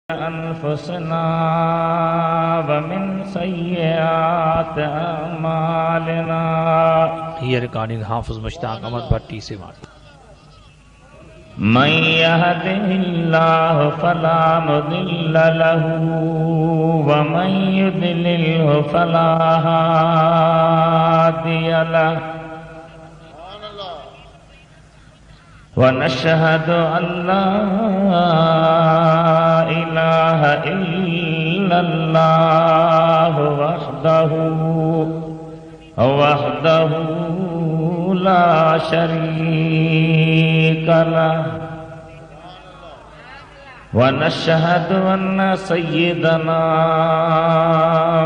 अनफुसना व मिन सय्यिआति अमालिना। ये रिकॉर्डिंग हाफिज मुश्ताक अहमद भट्टी से मारी। मन यहदिहिल्लाहु फला मुदिल्ल लहू व मन युद्लिल्हु फला हादिय लहू। व नशहदु अल्ला इलाहा इल्लल्लाहु वहदहु ला शरीका लहु। व नशहदु अन्न सय्यदना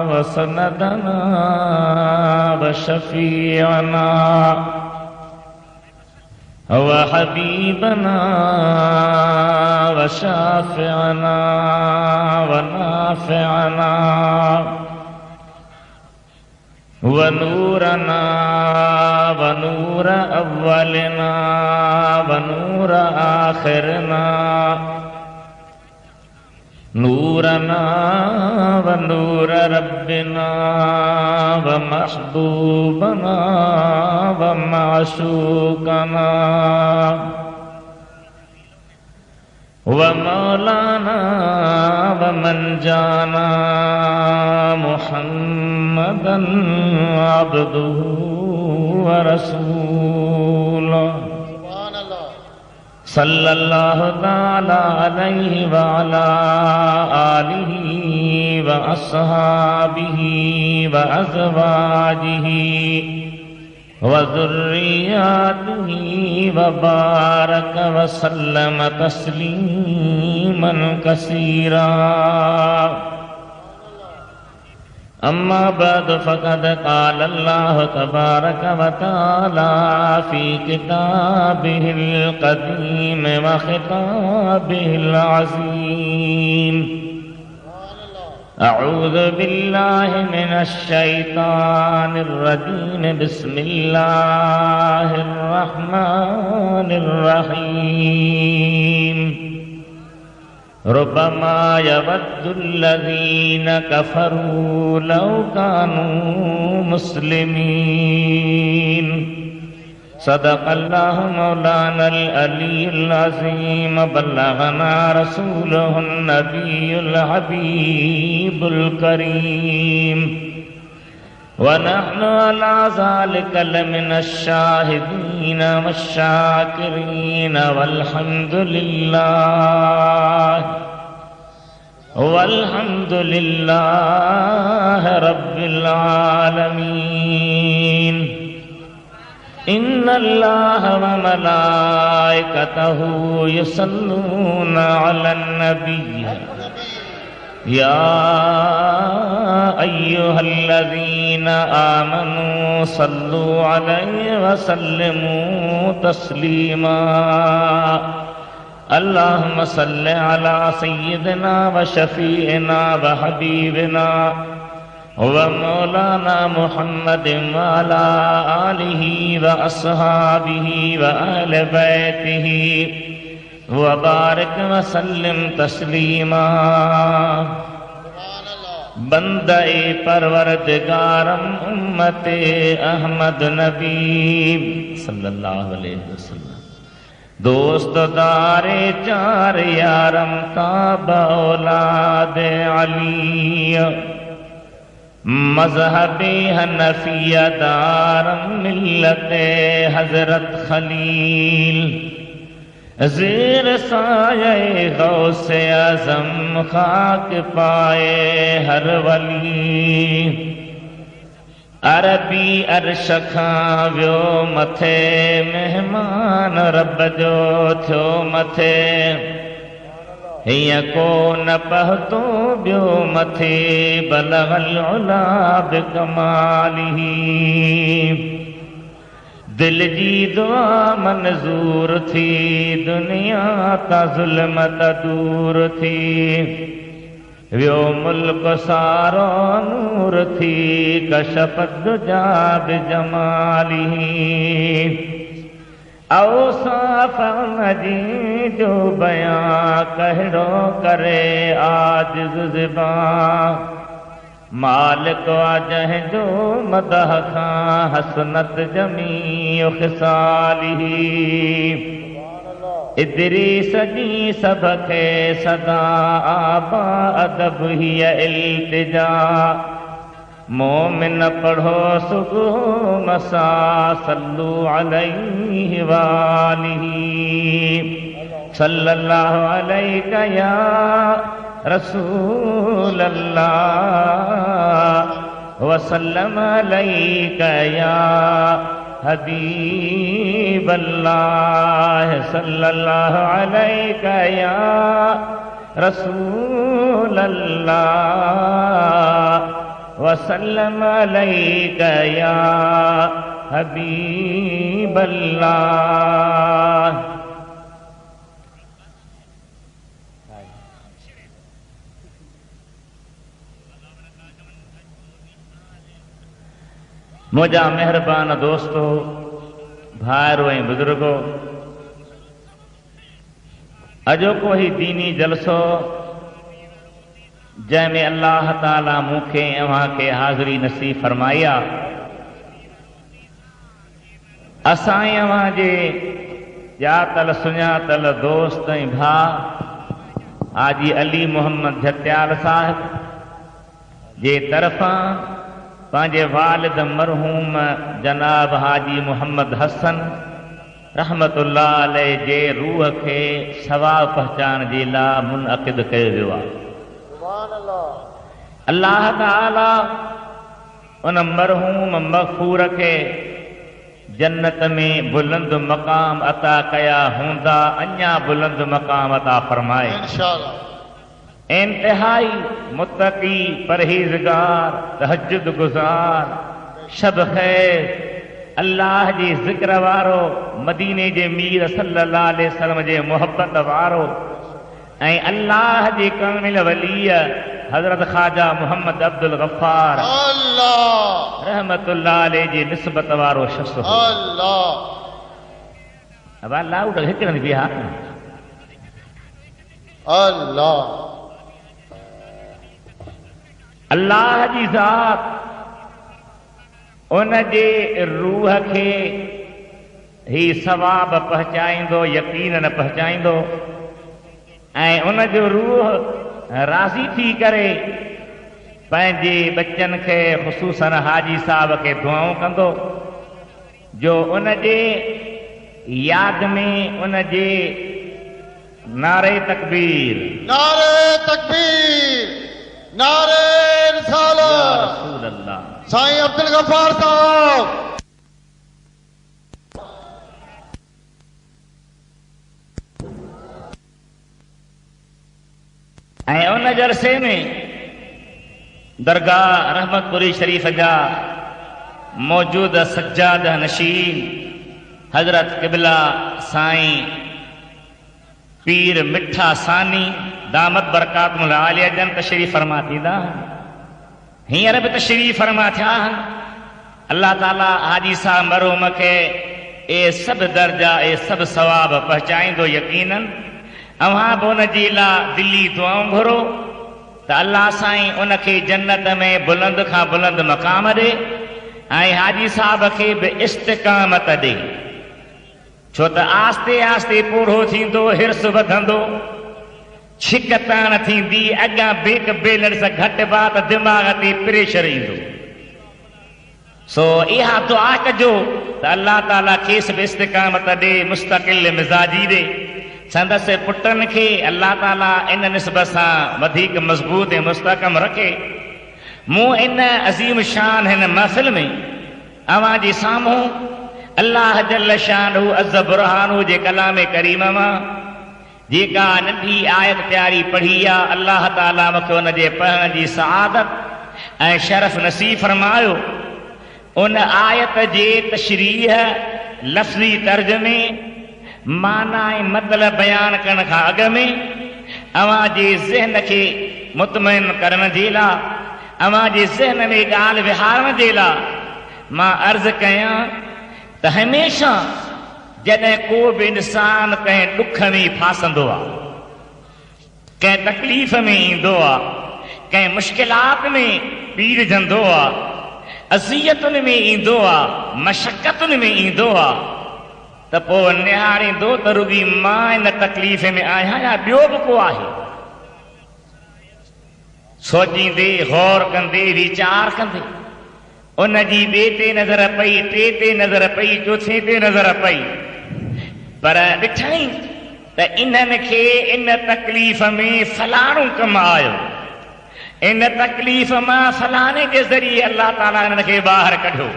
व सनदना व शफीअना व हबीबना व शाफिअना व नाफिअना व नूरना व नूर अव्वलिना व नूर आखिरना नूरना व नूर रब्बिना व महबूबना व माशूकना व मौलाना व मंजाना मुहम्मदन अब्दुहु व रसूलुहु सल्लल्लाहु तआला अलैहि व अला आलिहि व अस्हाबिहि व अज़वाजिहि व ज़ुर्रिय्यातिहि व बारक व सल्लम तस्लीमन कसीरा। अम्मा बाद फ़क़द क़ाल अल्लाह तबारक व तआला फ़ी किताबिहिल क़दीम व ख़िताबिहिल अज़ीम। अऊज़ु बिल्लाहि मिनश शैतानिर रजीम। बिस्मिल्लाहिर रहमानिर रहीम। रुब्बमा यवद्दुल्लज़ीन कफ़रू लौ कानू मुस्लिमीन। सदक़ल्लाहु मौलानल अलीयुल अज़ीम। बल्लगना रसूलुहुन नबियुल हबीबुल करीम। व नहनु अला ज़ालिका लमिनश शाहिदीन वश्शाकिरीन वल्हम्दुलिल्लाह रब्बिल आलमीन। इन्नल्लाह व मलाइकतहु युसल्लूना अलन नबी। या अय्युहल्लज़ीना आमनू सल्लु अलैहि व सल्लिमू तस्लीमा। अल्लाहुम्मा सल्लि अला सय्यिदिना व शफीइना व हबीबिना व मौलाना मुहम्मदिन व अला आलिहि व अस्हाबिहि व अहले बैतिहि व बारिक व सल्लिम तस्लीमा। बंदे परवरदिगारम उम्मते अहमद नबी सल्लल्लाहु अलैहि वसल्लम। दोस्त दारे चार यारम ताब औलाद अली। मज़हबी हनफिया दारम मिल्लते हज़रत खलील। ज़ेर साये गौसे आज़म खाक पाए हर वली। अरबी अर्श खां वियो मथे मेहमान रब जो थियो मथे। हीअं को न पहुतो ॿियो मथे बलगल उला बिकमालिही। दिल जी दुआ मंज़ूर थी दुनिया ता ज़ुल्मत दूर थी। वियो मुल्क सारो नूर थी कशफ़त दुजा बिजमालिही। औसाफ़ जी जो बयां कहिड़ो करे आजिज़ ज़बां मालिक आ जंहिंजो मदह खां हसनत जमी ख़िसालिही इदरीस जी सभ खे सदा आबा अदब हीअ इल्तिजा मोमिन पढ़ो सुबुह मसा सल्लू अलैहि वालिही सल्लल्लाहु अलैका या रसूल अल्लाह वसल्लम अलैका या हबीब अल्लाह सल्लल्लाहु अलैका या रसूल अल्लाह वसल्लम अलैका या हबीब अल्लाह। मुझा मेहरबान दोस्तों भाइरो ऐं बुजुर्गो अॼोको ही दीनी जलसो जंहिंमें अल्लाह ताला मूंखे अव्हां खे हाज़िरी नसीब फरमाई आहे असां अव्हां जे ॼातल सुञातल दोस्त ऐं भाउ हाजी अली मोहम्मद झत्याल साहिब जे तरफ़ां पंहिंजे वालिद मरहूम जनाब हाजी मोहम्मद हसन रहमतुल्लाह अलैह जे रूह खे सवाब पहचान जे लाइ मुनअक़िद कयो वियो आहे। अल्लाह ताला उन मरहूम मग़फ़ूर खे जन्नत में बुलंद मक़ाम अता कया हूंदा अञा बुलंद मक़ाम अता फरमाए इंशाअल्लाह। इंतहाई मुत्तक़ी परहेज़गार तहज्जुद गुज़ार शब ख़ैर अल्लाह जे ज़िक्र वारो मदीने जे मीर सल्लल्लाहु अलैहि वसल्लम जे मोहब्बत वारो ऐं अल्लाह जे कामिल वली हज़रत ख़्वाजा मोहम्मद अब्दुल गफ़्फ़ार अल्लाह रहमतुल्लाह अलैह जी निस्बत वारो शख़्स हो। अल्लाह अब लाउड हिकड़न बिहा अल्लाह अल्लाह जी ज़ात उन जे रूह खे ही सवाब पहुचाईंदो यकीनन पहुचाईंदो ऐं उन जो रूह राज़ी थी करे पंहिंजे बच्चन खे ख़ुसूसन हाजी साहब खे दुआऊं कंदो जो उन जे यादि में उन जे नारे तकबीर नारे रिसालत या रसूल अल्लाह साईं अब्दुल गफ्फार साहब ऐं उन जलसे में दरगाह रहमतपुरी शरीफ जा मौजूद सज्जाद नशीन हजरत क़िबला साईं पीर मिठा सानी दामत बरकातुहुल आलिया जन तशरीफ़ फरमा थींदा हींअर बि तशरीफ़ फरमा थिया अल्लाह ताला हाजी साहब मरहूम खे ए सभु दर्जा ए सभु सवाब पहुचाईंदो यकीनन अव्हां बि उन जे लाइ दिली दुआऊं घुरो त अल्लाह साईं उन खे जन्नत में बुलंद खां बुलंद मक़ाम ॾे ऐं हाजी साहब खे बि इस्तिक़ामत ॾे छो त आस्ते आस्ते पूरो थींदो हिर्स वधंदो छिक ताण थींदी अॻियां बेक बेलण सां घटि बा त दिमाग़ ते प्रेशर ईंदो सो इहा दुआ कजो त अल्लाह ताला खेसि बि इस्तिक़ामत ॾे मुस्तक़िल मिज़ाजी ॾे संदसि पुटनि खे अल्लाह ताला इन निस्बत सां वधीक मज़बूत ऐं मुस्तहकम रखे। मूं इन अज़ीम शान हिन महफ़िल में अव्हां जे साम्हूं अल्लाह जल शानहू अज़ बुरहानहू जे कलाम करीम मां जेका नंढी आयत प्यारी पढ़ी आहे अल्लाह ताला मूंखे उन जे पढ़ण जी सआदत ऐं शरफ़ नसीब फरमायो। उन आयत जे तशरीह लफ़्ज़ी तर्जुमे माना ऐं मतिलब बयान करण खां अॻु में अव्हां जे ज़हन खे मुतमइन करण जे लाइ अव्हां जे ज़हन में ॻाल्हि विहारण जे लाइ मां अर्ज़ु कयां त हमेशह जॾहिं को बि इंसान कंहिं ॾुख में फासंदो आहे, कंहिं तकलीफ़ में ईंदो आहे, कंहिं मुश्किलात में पीड़जंदो आहे, अज़ियतुनि में ईंदो आहे, मशक़तुनि में ईंदो आहे, त पोइ निहारींदो त रुॻी मां इन तकलीफ़ में आहियां या ॿियो बि को आहे। सोचींदे, गौर कंदे, वीचार कंदे उन जी ॿिए ते नज़र पई, टे ते नज़र पई, चोथे ते नज़र पई, पर ॾिठई त इन्हनि खे इन तकलीफ़ में फलाणो कमु आयो, इन तकलीफ़ मां फलाणे जे ज़रिए अल्लाह ताला इन्हनि खे ॿाहिरि कढियो,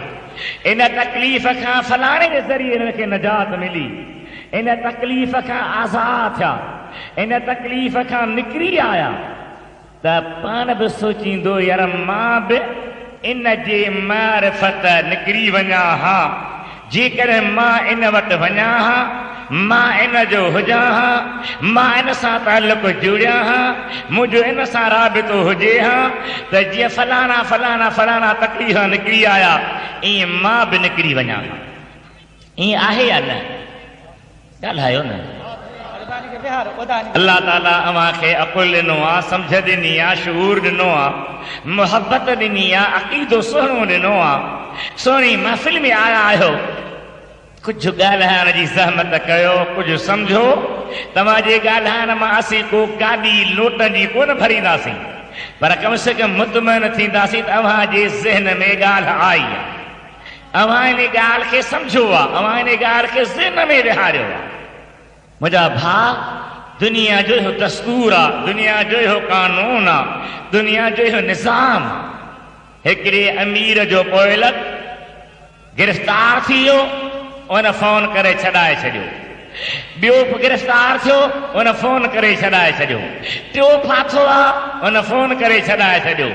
इन तकलीफ़ खां फलाणे जे ज़रिए इन्हनि खे निजात मिली, इन तकलीफ़ खां आज़ाद थिया, इन तकलीफ़ खां निकिरी आया, त पाण बि सोचींदो यार मां बि इन जे मारिफत निकिरी वञा हा, जेकॾहिं मां इन वटि वञा हा, मां इन जो हुजां हा, मां इन सां ताल्लुक़ जुड़ियां हा, मुंहिंजो इन सां राबितो हुजे हा, त जीअं फलाणा फलाणा फलाणा तकलीफ़ निकिरी आया ईअं मां बि निकिरी वञा हा। ईअं आहे या न? ॻाल्हायो न। अल्लाह ताला अव्हां खे अक़ुल ॾिनो आहे, सम्झ ॾिनी आहे, शूर ॾिनो आहे, मुहबत ॾिनी आहे, अक़ीदो सुहिणो ॾिनो आहे। सुहिणी महफ़िल में आया आहियो, कुझु ॻाल्हाइण जी ज़हमत कयो, कुझु सम्झो। तव्हांजे ॻाल्हाइण मां असीं को गाॾी लोटनि जी कोन भरींदासीं, पर कम से कम मुतमइन थींदासीं त अव्हांजे ज़हन में ॻाल्हि आई आहे, अव्हां इन ॻाल्हि खे सम्झो आहे, अव्हां इन ॻाल्हि खे ज़हन में विहारियो आहे। मुंहिंजा भाउ, दुनिया जो इहो दस्तूर आहे, दुनिया जो इहो कानून आहे, दुनिया जो इहो निज़ाम। हिकिड़े अमीर जो पोइलक गिरफ़्तार थी वियो, उन फोन करे छॾाए छॾियो, ॿियो गिरफ़्तार थियो, उन फोन करे छॾाए छॾियो, टियों फाथो आहे, उन फोन करे छॾाए छॾियो।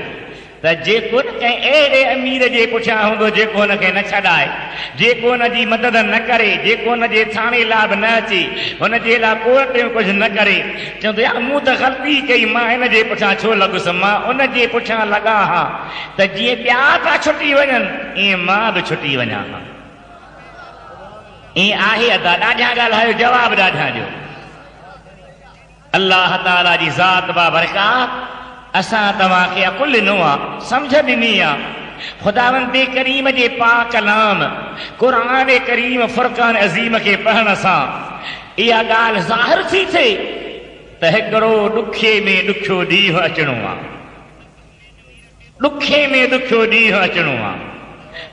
त जेको न कंहिं अहिड़े अमीर जे पुठियां हूंदो जेको हुनखे न छॾाए, जेको हुनजी मदद न करे, जेको हुनजे थाणे लाइ न अचे, हुनजे लाइ कोर्ट में कुझु न करे, चवंदो यार मूं त ग़लती कई, मां हिन जे पुठियां छो लॻुसि, मां उन जे पुठियां लॻा हा, त जीअं ॿिया था छुटी वञनि ईअं मां बि छुटी वञा हा। ईअं आहे अदा? ॾाढा ॻाल्हायो, जवाबु ॾाढा ॾियो। अल्लाह ताला जी ज़ात बाबरकात असां तव्हांखे अक़ुल ॾिनो आहे, सम्झ ॾिनी आहे। ख़ुदावंद करीम जे पाक कलाम क़ुरान करीम फुरक़ान अज़ीम खे पढ़ण सां इहा ॻाल्हि ज़ाहिर थी थिए त हिकिड़ो ॾुखे में ॾुखियो ॾींहुं अचणो आहे, ॾुखे में ॾुखियो ॾींहुं अचणो आहे।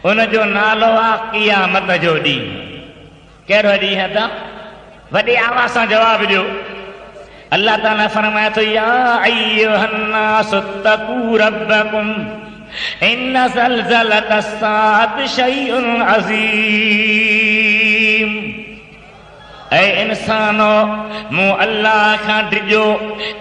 उनजो नालो आहे क़ियामत जो ॾींहुं। कहिड़ो ॾींहुं अदा? वॾे आवाज़ सां जवाबु ॾियो। अल्लाह ताला फरमाए थो या अय्युहन्नास तक़ू रब्बकुम इन्न ज़लज़लतस्साअति शैउन अज़ीम। ऐ इंसानो, मूं अल्लाह खां डिॼो,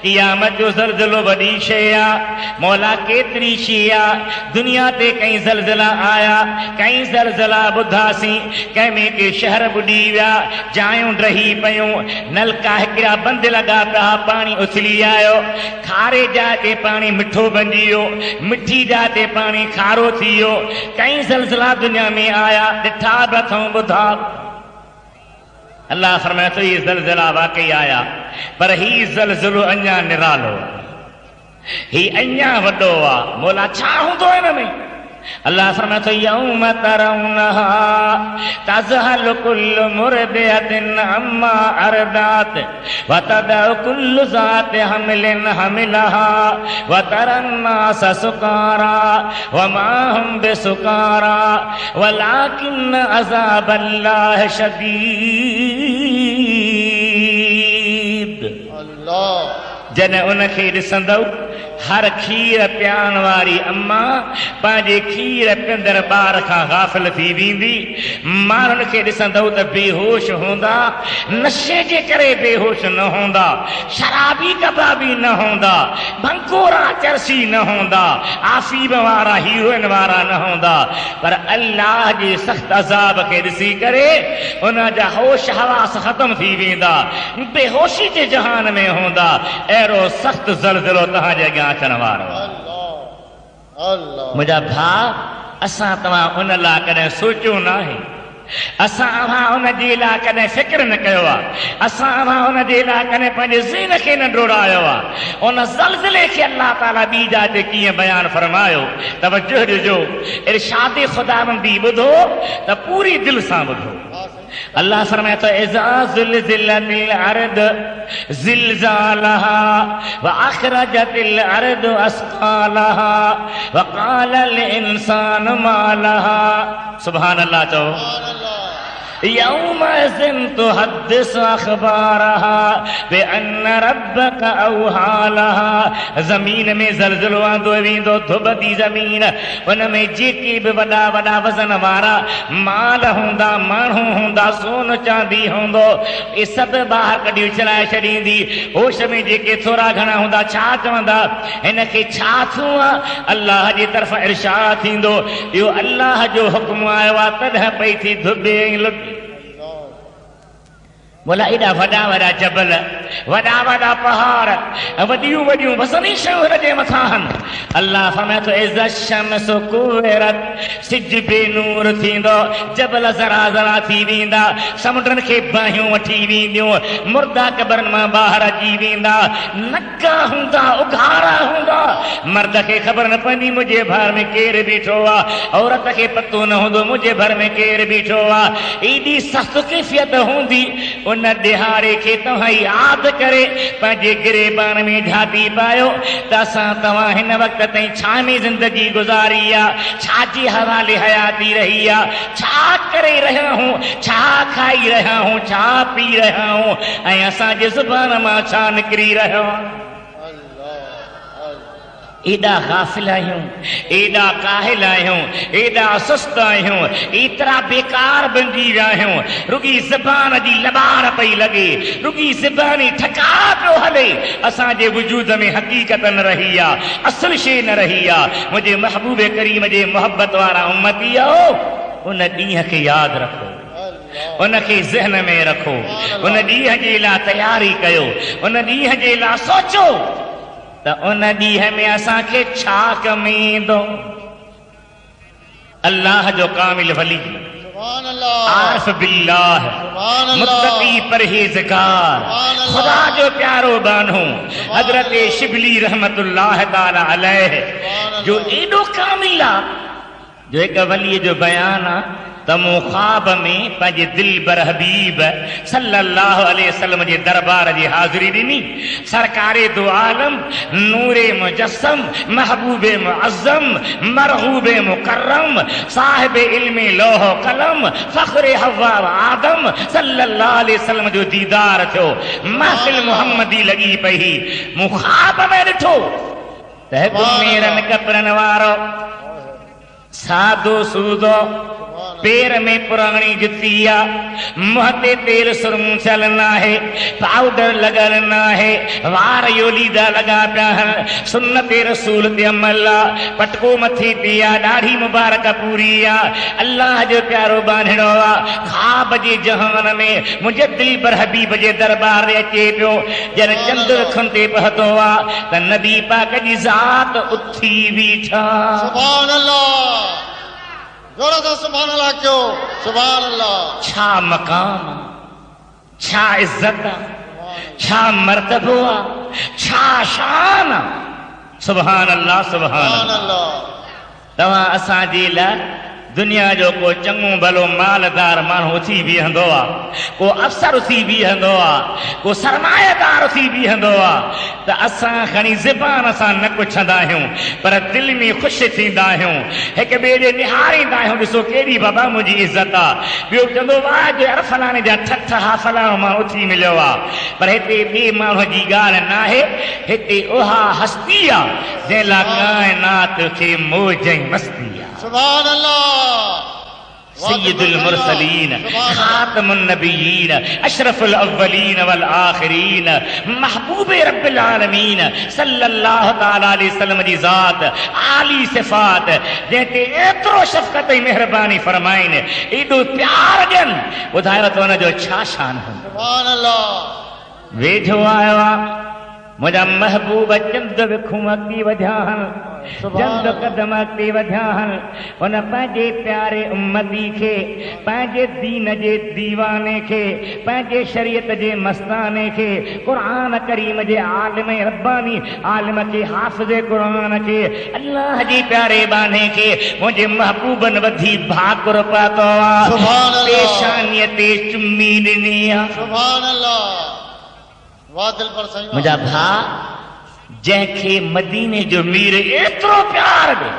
क़ियामत जो ज़लज़लो वॾी शइ आहे, मौला केतिरी शइ आहे। दुनिया ते कई ज़लज़ला आया, कई ज़लज़ला ॿुधासीं, कंहिं में के शहर ॿुॾी विया, जायूं ड्रही पयूं, नलका हिकिड़ा बंदि लॻा पिया, पाणी उछली आयो, खारे जाइ ते पाणी मिठो बणिजी वियो, मिठी जाइ ते पाणी खारो थी वियो। कई ज़लज़ला दुनिया में आया, ॾिठा बि अथऊं, ॿुधा। अल्लाह फरमाए थो हीउ ज़लज़ला वाकई आया, पर हीउ ज़लज़लो अञा निरालो, हीउ अञा वॾो आहे। मौला छा हूंदो हिन में? अल्लाह फरमाए थो यौम तरौनहा तज़हलु कुल्लु मुरदिअतिन अम्मा अरदात व तदउ कुल्लु ज़ाति हमिलिन हमिलहा व तरन्नास सुकारा व मा हुम बिसुकारा वलाकिन अज़ाबल्लाह शदीद। अल्लाह जॾहिं उनखे ॾिसंदव, हर खीर पियाण वारी अम्मा पंहिंजे खीर पीअंदड़ ॿार खां गाफ़िल थी वेंदी। माण्हुनि खे ॾिसंदव त बेहोश हूंदा, नशे जे करे बेहोश न हूंदा, शराबी कबाबी न हूंदा, भंकोरा चरसी न हूंदा, आफ़ीब वारा हीरोइन वारा न हूंदा, पर अल्लाह जे सख़्त अज़ाब खे ॾिसी करे उन जा होश हवास ख़तम थी वेंदा, बेहोशी जे जहान में हूंदा। अहिड़ो सख़्त ज़लज़लो तव्हांजे अॻियां अचण वारो आहे। मुंहिंजा भाउ, असां तव्हां उन लाइ कॾहिं सोचियो न आहे असां उन जे लाइ कॾहिं फ़िक्र न कयो आहे, असां उन जे लाइ कॾहिं पंहिंजे ज़हन खे न डोड़ायो आहे। उन ज़ल्ज़ले खे अल्लाह ताला ॿी जाइ ते कीअं बयानु फरमायो, तवजो ॾिजो, इरशाद ख़ुदावंदी ॿुधो त पूरी दिलि सां ॿुधो। अल्लाह फरमाए थो इज़ा ज़ुलज़िलतिल अर्द ज़िलज़ालहा व अख़रजतिल अर्द अस्क़ालहा व क़ालल इंसानु मा लहा। सुभान अल्लाह चओ। यौमइज़िन तुहद्दिसु अख़बारहा बिअन्न रब्बक औहा लहा। ज़मीन में ज़लज़लो आंदो वेंदो, धुबंदी ज़मीन, उन में जेके बि वॾा वॾा वज़न वारा माल हूंदा, माण्हू हूंदा, सोन चांदी हूंदो, इहे सभु ॿाहिरि कढी विछलाए छॾींदी। होश में जेके थोरा घणा हूंदा छा चवंदा, हिन खे छा थियो आहे? अल्लाह जे तरफ़ इरशाद थींदो, इहो अल्लाह जो हुक्म आयो आहे, तॾहिं पई थी धुबे ऐं लुटी। बोला एॾा वॾा वॾा जबल, वॾा वॾा पहाड़, वॾियूं वॾियूं वज़नी शयूं हिन जे मथां आहिनि। अल्लाह फरमाए थो इज़ा शम्सु कुविरत, सिज बेनूर थींदो, जबल ज़रा ज़रा थी वेंदा, समुंडनि खे बाहियूं वठी वेंदियूं, मुर्दा क़बरनि मां ॿाहिरि अची वेंदा, नका हूंदा, उघाड़ा हूंदा, मर्द खे ख़बर न पवंदी मुंहिंजे भर में केरु बीठो आहे, औरत खे पतो न हूंदो मुंहिंजे भर में केरु बीठो आहे। एॾी सख़्त कैफ़ियत हूंदी। उन ॾिहारे खे तव्हां यादि करे पंहिंजे गिरेबान में झाती पायो त असां तव्हां हिन वक़्त ताईं छा में ज़िंदगी गुज़ारी आहे, छा जे हवाले हयाती रही आहे, छा करे रहिया आहियूं, छा खाई रहिया आहियूं, छा पी रहिया आहियूं, ऐं असांजे ज़ुबान मां छा निकिरी रहियो आहे। एॾा गाफ़िल आहियूं, एॾा काहिल आहियूं, एॾा सुस्त आहियूं, एतिरा बेकार बणिजी विया आहियूं। रुगी ज़बान जी लबार पई लॻे, रुगी ज़बानी ठका पियो हले, असांजे वजूद में हक़ीक़त न रही आहे, असुल शइ न रही आहे। मुंहिंजे महबूब करीम जे मोहबत वारा उम्मती आहियो, उन ॾींहं खे यादि रखो, उनखे ज़हन में रखो, उन ॾींहं जे लाइ तयारी कयो, उन ॾींहं जे लाइ सोचो त उन ॾींहं में असांखे छा कमु ईंदो। अल्लाह जो कामिल वली, आरिफ बिल्लाह, मुत्तकी परहेज़गार, खुदा जो प्यारो बानो हज़रत शिबली रहमतुल्लाह ताला अलैह जो एॾो कामिल आहे, जो हिकु वलीअ जो बयान आहे त मूं ख्वाब में पंहिंजे दिल बर हबीब सल्लल्लाहु अलैहि वसल्लम जे दरबार जी हाज़िरी ॾिनी। सरकारे दो आलम, नूरे मुजस्सम, महबूबे मुअज़्ज़म, मरहूबे मुकर्रम, साहिबे इल्मे लोहो कलम, फ़ख्रे हव्वा व आदम सल्लल्लाहु अलैहि वसल्लम जो दीदार थियो। महफ़िल मुहम्मदी लॻी पई। मूं ख्वाब में ॾिठो त हिकु मेरनि कपिड़नि वारो, सादो सूदो, पेर में पुराणी जुती आहे, मुंहं ते तेल सुरमू थियल न आहे, पाउडर लॻल न आहे, वार योलीदा लॻा पिया आहिनि, सुन्नत रसूल ते अमल आहे, पटको मथे ते आहे, ॾाढी मुबारक पूरी आहे, अल्लाह जो प्यारो बांधड़ो आहे। ख़्वाब जे जहान में मुंहिंजे दिल पर हबीब जे दरबार में अचे पियो, जॾहिं चंद अखियुनि ते पहुतो आहे त नबी पाक जी ज़ात उथी बीठा। सुभान अल्लाह, जोर से सुभान अल्लाह क्यों? सुभान अल्लाह। छा मकाम, छा इज्जत, छा मर्तबो आहे, छा शान। सुभान अल्लाह, सुभान अल्लाह। तव्हां असांजे लाइ दुनिया जो को चङो भलो मालदार माण्हू उथी बीहंदो आहे, को अफ़सर उथी बीहंदो आहे, को सरमाएदार उथी बीहंदो आहे, त असां खणी ज़बान सां न पुछंदा आहियूं, पर दिलि में ख़ुशि थींदा आहियूं, हिक ॿिए खे निहारींदा आहियूं। ॾिसो केॾी बाबा मुंहिंजी इज़त आहे। ॿियो चवंदो वाह जो हर फलाणे जा ठठ हा फलाणो माण्हू उथी मिलियो आहे, पर हिते ॿिए माण्हूअ जी ॻाल्हि न आहे। हिते उहा हस्ती आहे जंहिं लाइ काइनात खे मौज ऐं मस्ती आहे। सुभान अल्लाह। सय्यदुल मुरसलीन, खातमुन नबिय्यीन, अशरफुल अव्वलीन वल आखिरीन, महबूबे रब्बिल आलमीन सल्लल्लाहु तआला अलैहि वसल्लम जी ज़ात, आली सिफ़ात, जंहिंते एतिरो शफ़क़त ऐं महिरबानी फरमाइनि, एॾो प्यार ॾियनि, ॿुधायो त हुन जो छा शान हूंदो। सुभान अल्लाह। वेझो आयो आहे मुझा महबूब चंद विखूं अॻिती वधिया चंद कदम अॻिते वधिया उन पंहिंजे प्यारे उम्मती खे पंहिंजे दीन जे दीवाने खे पंहिंजे शरीयत जे मस्ताने खे क़ुरान करीम जे आलिम रब्बानी आलिम खे हाफ़िज़ क़ुरान खे अल्लाह जी प्यारे बाने खे मुंहिंजे महबूबनि वधी भाकुर पातो आहे पेशानीअ ते चुम्मी ॾिनी आहे सुभान अल्लाह वाह दिल पर सही मुंहिंजा भाउ जंहिंखे मदीने जो मीर एतिरो प्यार ॾे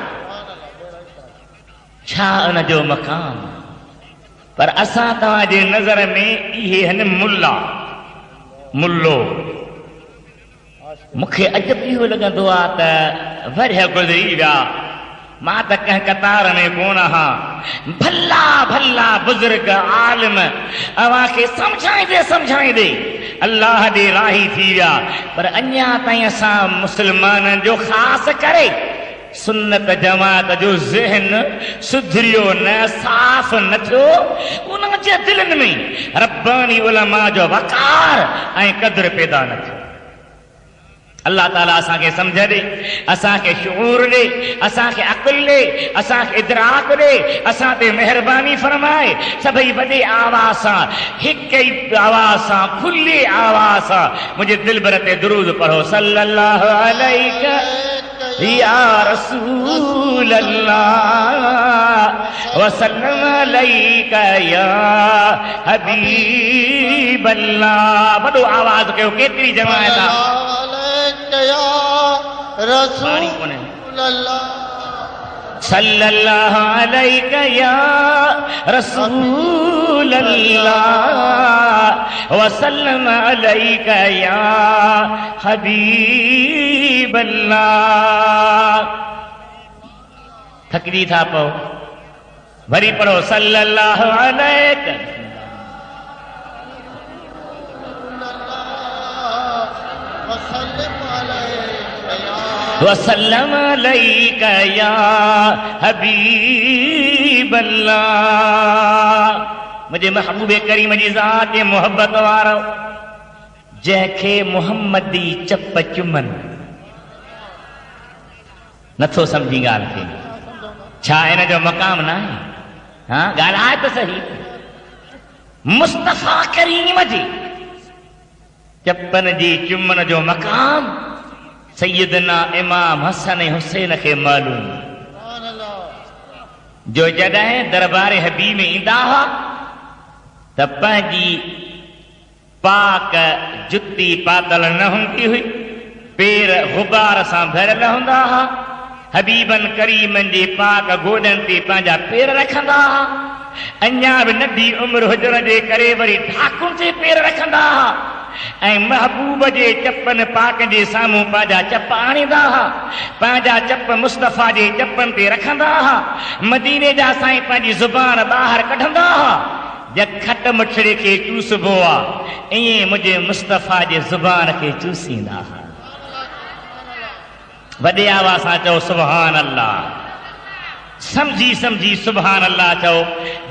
छा उन जो मकाम पर असां तव्हांजे नज़र में इहे आहिनि मुल्लो मूंखे अजब इहो लॻंदो आहे त वरिया गुज़री विया मां त कंहिं कतार में कोन आहां भला भला बुज़ुर्ग आलिम अव्हांखे सम्झाईंदे अल्लाह ॾे राही थी विया पर अञा ताईं असां मुस्लमाननि जो ख़ासि करे सुन्नत जमात जो ज़हन सुधरियो न साफ़ न थियो उन्हनि जे दिलनि में रब्बानी उलमा जो वक़ार ऐं क़द्र पैदा न थियो अल्लाह ताला असांखे सम्झ ॾे असांखे शऊर ॾे असांखे अक़ुल ॾे असांखे इदराक ॾे असां ते महिरबानी फरमाए सभई वॾे आवाज़ सां हिक ई आवाज़ सां खुली आवाज़ सां मुंहिंजे दिलबर ते दुरूद पढ़ो सल्लल्लाहु अलैहि या रसूल अल्लाह वसल्लम अलैका या हबीब अल्लाह वॾो आवाज़ कयो केतिरी जमायत आहे रसूल अल्लाह सल्लल्लाहु अलैका या रसूल अल्लाह वसल्लम अलैका या हबीब अल्लाह थकजी था पओ वरी पढ़ो सल्लल्लाहु अलैका वसल्लम अलैका या हबीब अल्लाह मुझे महबूब करीम जी ज़ात जे मोहब्बत वारो जंहिंखे मुहम्मदी चप चुमन नथो सम्झी ॻाल्हि खे छा हिन जो मक़ाम न आहे हाँ ॻाल्हाए त सही मुस्तफ़ा करीम जी चपन जी चुमन जो मक़ाम सैयदना इमाम हसन हुसैन खे मालूम जो जॾहिं दरबार हबीब में ईंदा हुआ त पंहिंजी पाक जुती पातल न हूंदी हुई पेर गुबार सां भरियल हूंदा हुआ हबीबन करीमन जे पाक गोॾनि ते पंहिंजा पेर रखंदा हुआ अञा बि नंढी उमिरि हुजण जे करे वरी ढाकुनि ते पेर रखंदा हुआ ऐं महबूब जे चपन पाक जे साम्हूं पंहिंजा चप आणींदा हुआ पंहिंजा चप मुस्तफ़ा जे चपनि ते रखंदा हुआ मदीने जा साईं पंहिंजी ज़ुबान ॿाहिरि कढंदा हुआ जंहिं खट मुठड़े खे चूसबो आहे ईअं मुंहिंजे मुस्तफ़ा जे ज़ुबान खे चूसींदा हुआ वॾे आवाज़ सां चओ सुभान अल्लाह समझी सुभान अल्लाह चओ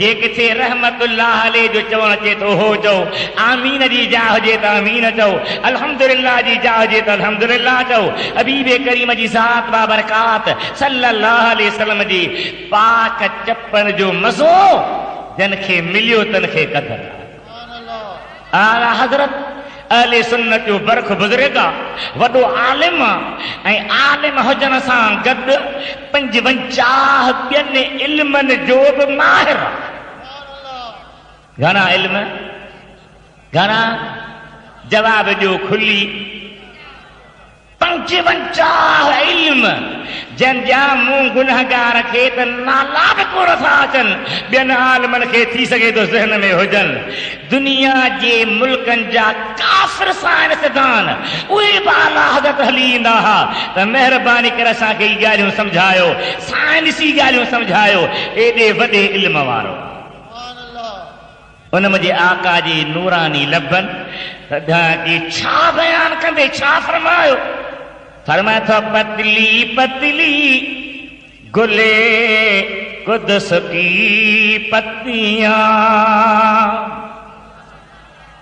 जे किथे रहमतुल्लाह अलैहि जो चवण अचे तो हो चओ आमीन जी जा हुजे त आमीन चओ अल्हम्दुलिल्लाह जी जा हुजे त अल्हम्दुलिल्लाह चओ हबीब करीम जी ज़ात बाबरकात सल्लल्लाहु अलैहि वसल्लम जी पाक चपन जो मज़ो जन खे मिलियो तन खे कदर आला हज़रत अहले सुन्नत जो बरख बुज़ुर्ग वॾो आलिम ऐं आलिम हुजण सां गॾु 55 ॿियनि इल्मनि जो बि माहिर घणा इल्म घणा जवाब ॾियो खुली 55 इल्म जंहिंजा मुंहुं गुनहगार खे त नाला बि कोन था अचनि ॿियनि आलिमनि खे थी सघे थो ज़हन में हुजनि दुनिया जे मुल्कनि जा काफ़िर साइंसदान उहे बि आला हज़रत हली ईंदा हुआ त महिरबानी करे असांखे ई ॻाल्हियूं सम्झायो साइंसी ॻाल्हियूं सम्झायो एॾे वॾे इल्म वारो उन मुंहिंजे आका जी नूरानी लबनि छा बयानु कंदे छा फरमायो फरमाए थो पतली पतली गुले कुदस की पत्तियां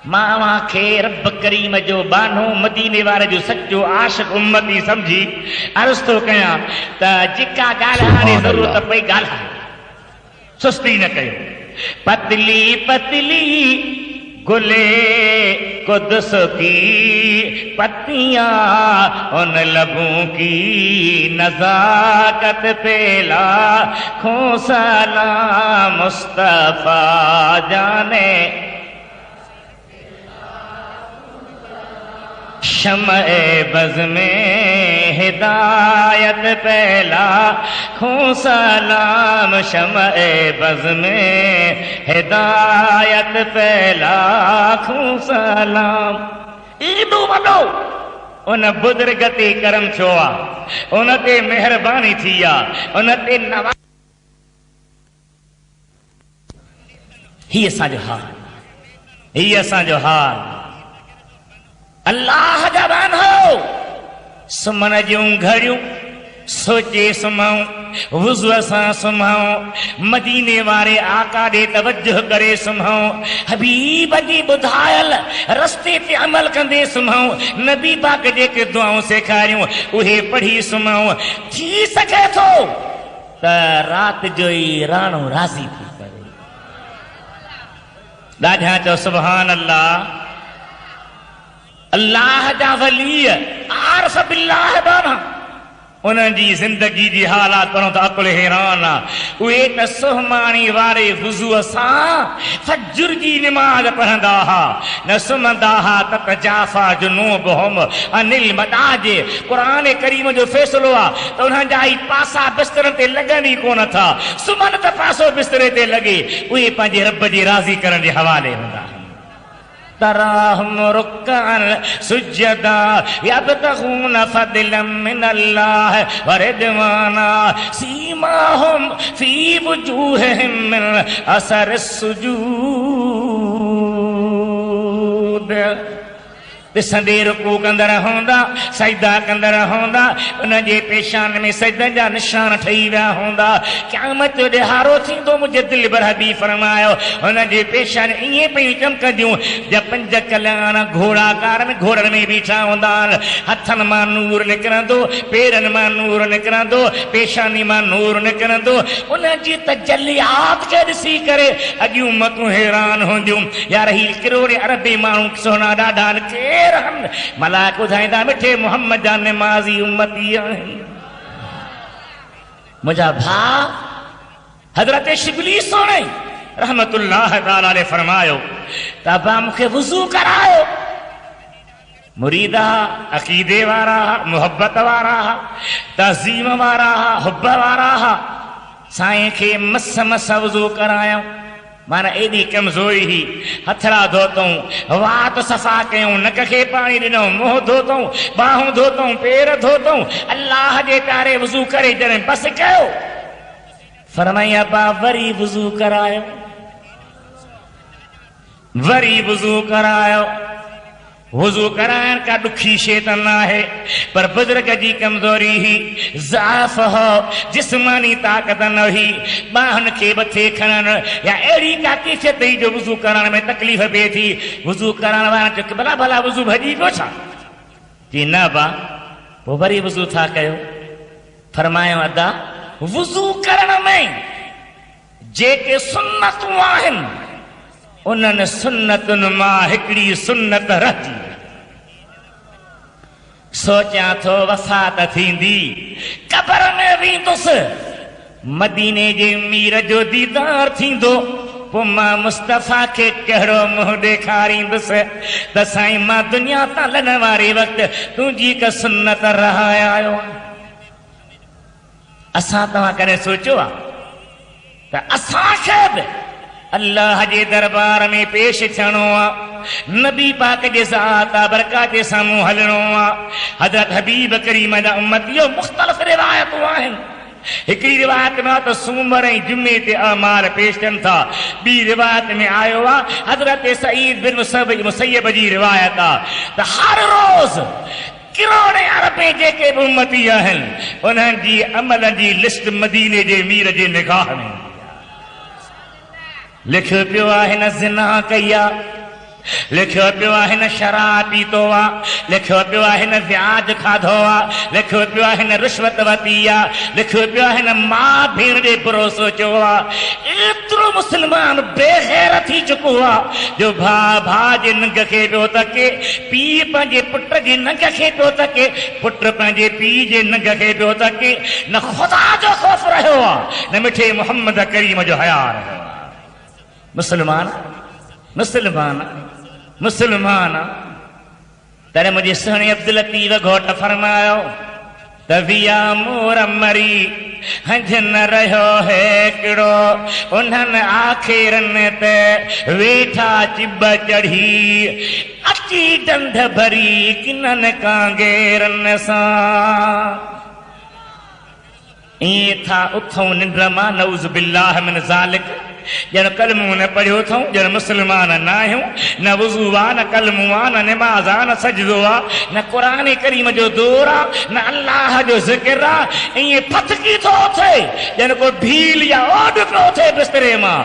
मावा खे रब करीम जो बानो मदीने वारे जो सच्चो आशिक उम्मती समझी अर्ज़ थो कयां त जेका ॻाल्हि हाणे ज़रूरत पई ॻाल्हाए सुस्ती न कयो पतली पतली गुले कुदस की पत्तियां उन लबों की नजाकत पेला खो सलाम मुस्तफा जाने शम्ए बज़ में हिदायत पहला खो सलाम शम्ए बज़ में हिदायत पहला खो सलाम एॾो वॾो उन बुज़ुर्ग ते करम थियो आहे उन ते महिरबानी थी आहे उन ते नवा ही असांजो हाल ही असांजो हाल अल्लाह जा बान हो सुमन जूं घड़ियूं सोचे सुम्हूं वुज़ू सां सुम्हूं मदीने वारे आका ॾे तवज्जो करे सुम्हूं हबीब जी ॿुधायल रस्ते ते अमल कंदे सुम्हूं नबी पाक जेके दुआऊं सेखारियूं उहे पढ़ी सुम्हूं थी सघे थो त राति जो ई राणो राज़ी थी पवे ॾाढा चओ सुभान अल्लाह अल्लाह जा वली आरफ़ बिल्लाह बाना उन्हनि जी ज़िंदगी जी हालात पढ़ो त अकुल हैरान आहे उहे त सुहमाणी वारे वुज़ूअ सां फज्र जी निमाज़ पढ़ंदा हुआ न सुम्हंदा हुआ त जाफ़ा जुनूबहुम अनिल मदाजे क़ुरान करीम जो फ़ैसिलो आहे त उन्हनि जा ई पासा बिस्तरनि ते लॻनि ई कोन था सुम्हनि त पासो बिस्तरे ते लॻे उहे पंहिंजे रब जी राज़ी करण जे हवाले हूंदा तराहुम रुक्कअन सुजदा यब्तगून फदलन मिनल्लाह व रिदवाना सीमाहुम फी वजूहिहिम मिन असर सुजूद ॾिसंदे रुकू कंदड़ हूंदा सजदा कंदड़ हूंदा उन जे पेशान में सजदनि जा निशान ठही विया हूंदा क़यामत जो ॾिहारो थींदो मुंहिंजे दिलि बर हबीब फरमायो हुन जे पेशान ईअं पियूं चमकंदियूं जा पंज कल्याण घोड़ाकार में घोड़नि में बीठा हूंदा हथनि मां नूर निकिरंदो पेरनि मां नूर निकिरंदो पेशानी मां नूर निकिरंदो उन जी तजल्लियात खे ॾिसी करे अॼु उम्मतूं हैरान हूंदियूं यार ही किरोड़े अरबी माण्हू सोना ॾाढा केर मलाक ॿुधाईंदा मिठे मोहम्मद जा निमाज़ी उम्मती आहिनि मुंहिंजा भाउ हज़रत शिबली सोणे रहमतुल्लाह ताला अलैहि फरमायो त अबा मूंखे वुज़ू करायो मुरीदा अक़ीदे वारा मोहब्बत वारा तज़ीम वारा हुब वारा साईं खे मस मस वुज़ू करायो माना एॾी कमज़ोरी हुई हथड़ा धोतऊं वात सफ़ा कयूं नक खे पाणी ॾिनऊं मुंहुं धोतऊं बाहूं धोतऊं पेर धोतऊं अल्लाह जे प्यारे वुज़ू करे जॾहिं बस कयो फरमाई अबा वरी वुज़ू करायो वरी वुज़ू करायो वुज़ू कराइण का ॾुखी शइ त न आहे पर बुज़ुर्ग जी कमज़ोरी हुई ज़ाफ़ हो जिस्मानी ताक़त न हुई ॿाहुनि खे मथे खणण या अहिड़ी का कैफ़ियत हुई जो वुज़ू करण में तकलीफ़ पिए थी वुज़ू करण वारा चयो भला भला वुज़ू भॼी पियो छा जी न बा पोइ वरी वुज़ू था कयो फरमायो अदा वुज़ू करण में जेके सुन्नतूं आहिनि उन्हनि सुन्नतुनि मां हिकिड़ी सुन्नत रहिजी सोचां थो वफ़ात थींदी क़बर में वेंदुसि मदीने जे मीर जो दीदार थींदो पोइ मां मुस्तफ़ा खे कहिड़ो मुंहुं ॾेखारींदुसि त साईं मां दुनिया तां लॾण वारे वक़्तु तुंहिंजी का सुन्नत रहाया आयो असां तव्हां कॾहिं सोचियो आहे त असांखे बि अल्लाह जे दरबार में पेश थियणो आहे नबी पाक जे ज़ात बरकात जे साम्हूं हलणो आहे हज़रत हबीब करीम जा उम्मतियो मुख़्तलिफ़ रिवायतूं आहिनि हिकिड़ी रिवायत में त सूमर ऐं जुमे ते अमाल पेश थियनि था ॿी रिवायत में आयो आहे हज़रत सईद बिन मुसय्यब जी रिवायत आहे त हर रोज़ किरोड़े अरबे जेके बि उम्मती आहिनि उन्हनि जी अमलनि जी लिस्ट मदीने जे मीर जे निगाह में लिखियो पियो आहे न ज़िना कई आहे लिखियो पियो आहे न शराब पीतो आहे, लिखियो पियो आहे न व्याज खाधो आहे, लिखियो पियो आहे न रिश्वत वरिती आहे, लिखियो पियो आहे न मां भेण ॾे बुरो सोचियो आहे। एतिरो मुस्लमान बेग़ैर थी चुको आहे जो भाउ जे नंग खे पियो तके, पीउ पंहिंजे पुट जे नंग खे पियो तके, पुट पंहिंजे पीउ जे नंग खे पियो तके। न ख़ुदा जो ख़ौफ़ रहियो आहे, न मिठे मोहम्मद करीम जो हया रहियो आहे। मुस्लमान मुस्लमान मुस्लमान तॾहिं मुंहिंजे सुहिणे अब्दुल लतीफ़ घोट फरमायो त विया मोर मरी हंज न रहियो हिकिड़ो, उन्हनि आख़िरनि ते वेठा चिब चढ़ी, अची डंड भरी किननि कांगेरनि सां। ईअं था उथूं निंड मां, नऊज़ बिल्लाह मिन ज़ालिक, ॼण कलमो न पढ़ियो अथऊं, ॼण मुस्लमान न आहियूं, न वुज़ू आहे, न कलमो आहे, न निमाज़ आहे, न सजदो आहे, न क़ुरान करीम जो दौर आहे, न अल्लाह जो ज़िक्र आहे। ईअं फतकी थो थिए ॼण को भील या ओड पियो थिए बिस्तरे मां।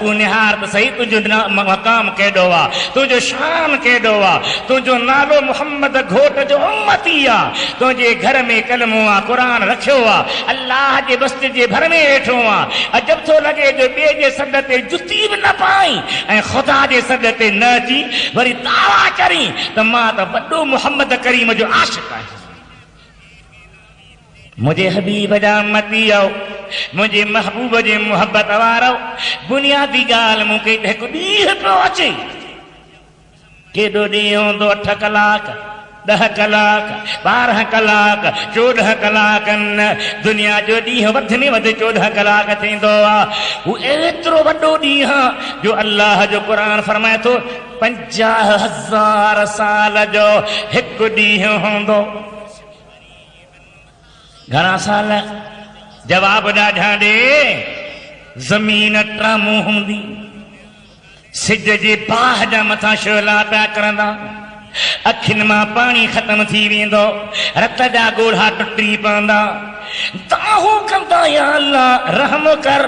तूं निहार त सही, तुंहिंजो मक़ाम केॾो आहे, तुंहिंजो शान केॾो आहे, तुंहिंजो नालो मुहम्मद घोट जो उम्मती आहे, तुंहिंजे घर में कलमो आहे, क़ुरान रखियो आहे, अल्लाह जे बस्त जे भर में वेठो आहे। अजब थो लॻे जो ॿिए जे सॾ ते जुती बि न पाई ऐं ख़ुदा जे सॾ ते न अची वरी दावा करी त मां त वॾो मुहम्मद करीम जो आशिक़ आहियां। मुंहिंजे हबीब जा उम्मती आओ, मुंहिंजे महबूब जे मुहबत वारो, बुनियादी ॻाल्हि मूंखे हिकु ॾींहुं पियो अचे। केॾो ॾींहुं हूंदो? 8 कलाक, 10 कलाक, 12 कलाक, 14 कलाकनि। दुनिया जो ॾींहुं वधि में वधि 14 कलाक थींदो आहे। हू एतिरो वॾो ॾींहुं जो अल्लाह जो क़ुरान फरमाए थो 50,000 साल जो हिकु ॾींहुं हूंदो। घणा साल? जवाब ॾाढा ॾे। ज़मीन ट्रामू हूंदी, सिज जे बाह जा मथां शोला पिया करंदा, अखियुनि मां पाणी ख़तम थी वेंदो, रत जा ॻोढ़ा टुटी पवंदा, दाहूं कंदा या अल्लाह रहम कर।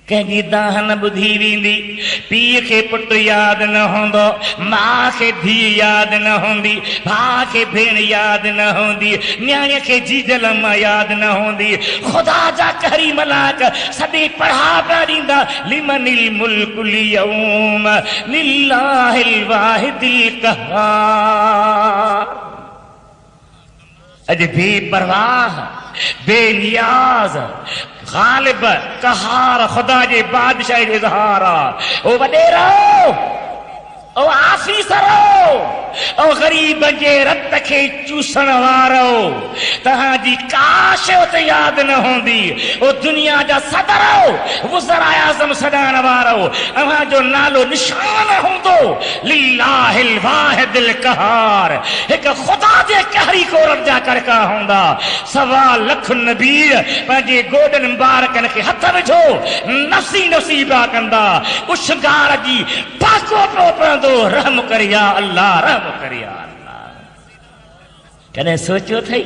कंहिंजी दाह न ॿुधी वेंदी, पीउ खे पुट यादि न हूंदो, माउ खे धीउ यादि न हूंदी, भाउ खे भेण यादि न हूंदी, न्याणे खे जीजल मां यादि न हूंदी। ख़ुदा जा कहरी मलाक सॼे पढ़ा पिया ॾींदा, लिमनिल मुल्कुल यौम लिल्लाहिल वाहिदिल क़हार। अॼु बेपरवाह, बेनियाज़, ग़ालिब, क़हार, ख़ुदा जे बादशाही जो इज़हार आहे। ओ वॾेरो, ओ आफ़ीसरो, ओ ग़रीब जे रत खे चूसण वारो, तव्हांजी काश उते यादि न हूंदी। ओ दुनिया जा सदरो, वज़राए आज़म सॾाइण वारो, अव्हांजो नालो निशान हूंदो लिल्लाहिल वाहिदिल क़हार। हिकु ख़ुदा जे कहरी कोरट जा करका हूंदा। 1.25 लख नबी पंहिंजे गोॾनि मुबारकनि खे हथ विझो, नफ़्सी नफ़्सी पिया कंदा, उछगार जी पाको पियो पवंदो, रहम कर या अल्लाह, रहम कर या अल्लाह। कॾहिं सोचियो अथई,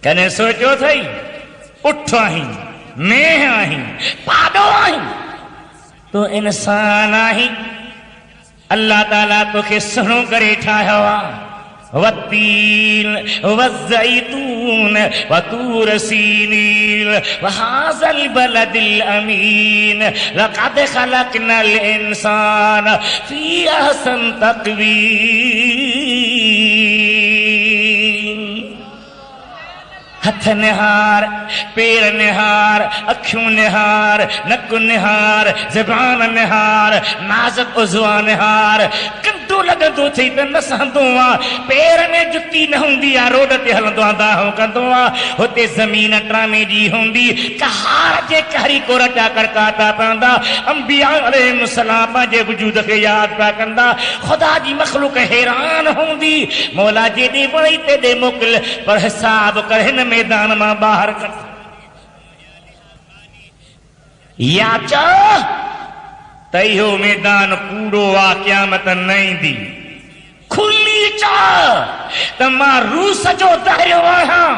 कॾहिं सोचियो अथई उठ आहीं, मेंह आहीं, पाॾो आहीं, तूं इंसान आहीं। अल्लाह ताला तोखे सुहिणो करे ठाहियो आहे। वत्तीन वज़ैतून वतूर सीनीन वहाज़ल बलदिल अमीन लक़द ख़लक़नल इंसान फ़ी अहसन तक़वीम। हथ निहार, पेर निहार, अखियूं निहार, नक निहार, ज़बान निहार, नाज़ुक उज़वा निहार। कंटो लॻंदो थी त न सहंदो आहे, पेर में जुती न हूंदी आहे, रोड ते हलंदो आहे, दाहो कंदो आहे। हुते ज़मीन ट्रामे जी हूंदी, कहार जे कहरी कोरट जा करका पिया पवंदा। अंबिया अलैहिस्सलाम पंहिंजे वजूद खे यादि पिया कंदा। ख़ुदा जी मख़लूक हैरान हूंदी, मौला जेॾे वणी तेॾे मोकिल, पर हिसाब कर हिन मैदान मां ॿाहिरि कर। या चओ त इहो मैदान कूड़ो आहे, क़यामत न ईंदी। खुली चओ त मां रूस जो दरियो आहियां,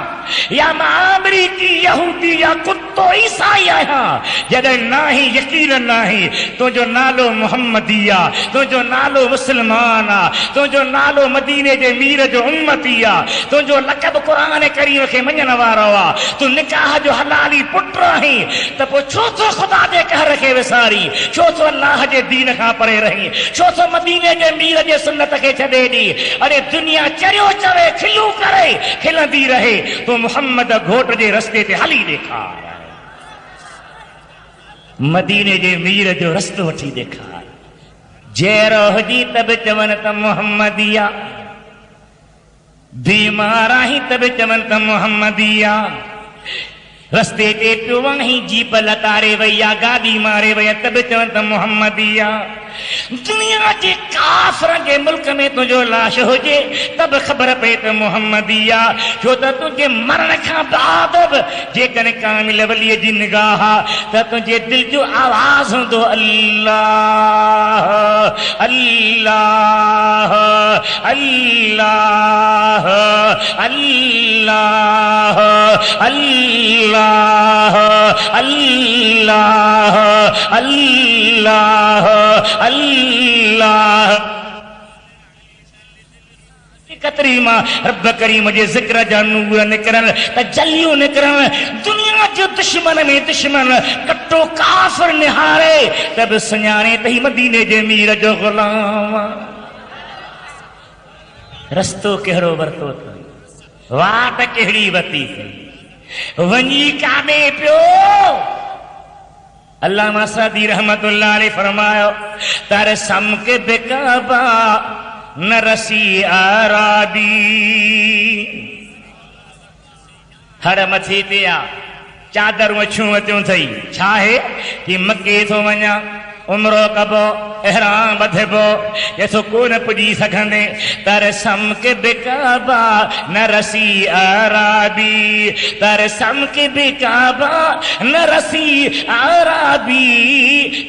या मां अमरीकी यहूदी या कुत्तो ईसाई आहियां, जॾहिं नाही यकीन नाही तुंहिंजो नालो मुहम्मदी आहे, तुंहिंजो नालो मुस्लमान आहे, तुंहिंजो नालो मदीने जे मीर जो उम्मती आहे, तुंहिंजो लक़ब क़ुरान करीम खे मञण वारो आहे, तूं निकाह जो हलाली पुट आहीं, त पोइ छो तो ख़ुदा जे कहर खे विसारी, छो तो अल्लाह जे दीन खां परे रही, छो तो मदीने जे मीर जे सुन्नत खे छॾे ॾी। अरे दुनिया चरियो चवे खिलू करे खिलंदी रहे, तूं मुहम्मद घोट जे रस्ते ते हली ॾेखार, मदीने जे मीर जो रस्तो वठी ॾेखार। जहिड़ो हुजी त बि चवनि त मुहम्मदी आहे, बीमार आहीं त बि चवनि त मुहम्मदी आहे, रस्ते ते पियो वहीं जीप लतारे वई या गाॾी मारे वई त बि चवनि त मुहम्मदी आहे। दुनिया जे काफ़रनि जे मुल्क में तुंहिंजो लाश हुजे त बि ख़बर पए त मुहम्मदी आहे, छो त तुंहिंजे मरण खां बाद बि जेकॾहिं कामिल वलीअ जी निगाह त तुंहिंजे दिलि जो आवाज़ हूंदो अल्लाह अल्लाह अल्लाह अल्लाह अल्लाह अल्लाह अल्लाह अल्लाह। कतरी मां रब करीम जे ज़िक्र जा नूर निकरन त जलियूं निकरन, दुनिया जो दुश्मन में दुश्मन कट्टो काफ़िर निहारे त बि सुञाणे त ही मदीने जे मीर जो ग़ुलाम। रस्तो कहिड़ो वरितो अथई, वाट कहिड़ी वरिती अथई, वञी काॾे पियो। अल्लामा सादी रहमतुल्लाह अलैह फरमायो, तर सम के बेकाबा न रसी आराबी। हर मथे ते आ चादरूं अछूं अचूं थई, छा आहे कि मके थो वञा, उमरो कबो, एहराम बधबो, जैसो कोन पुॼी सघंदे। तर सम के बेकाबा न रसी आराबी, तर सम के बेकाबा न रसी आराबी,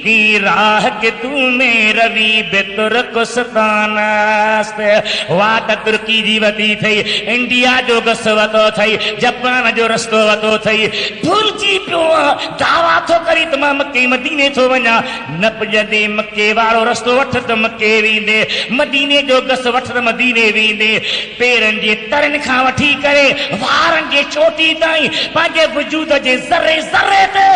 की राह के तूने रवि बेतुर कुस्तानस्त। वाट तुर्की जी वती थई, इंडिया जो गस वतो थई, जापान जो रस्तो वतो थई, भुलजी पियो दावा थो करी त मां मके मदीने थो वञा, न पुॼंदे मके वारो रस्तो वठ त मके वेंदे, मदीने जो गस वठ त मदीने वेंदे। पेरनि जे तरनि खां वठी करे वारनि जे चोटी ताईं पंहिंजे वजूद जे ज़रे ज़रे ते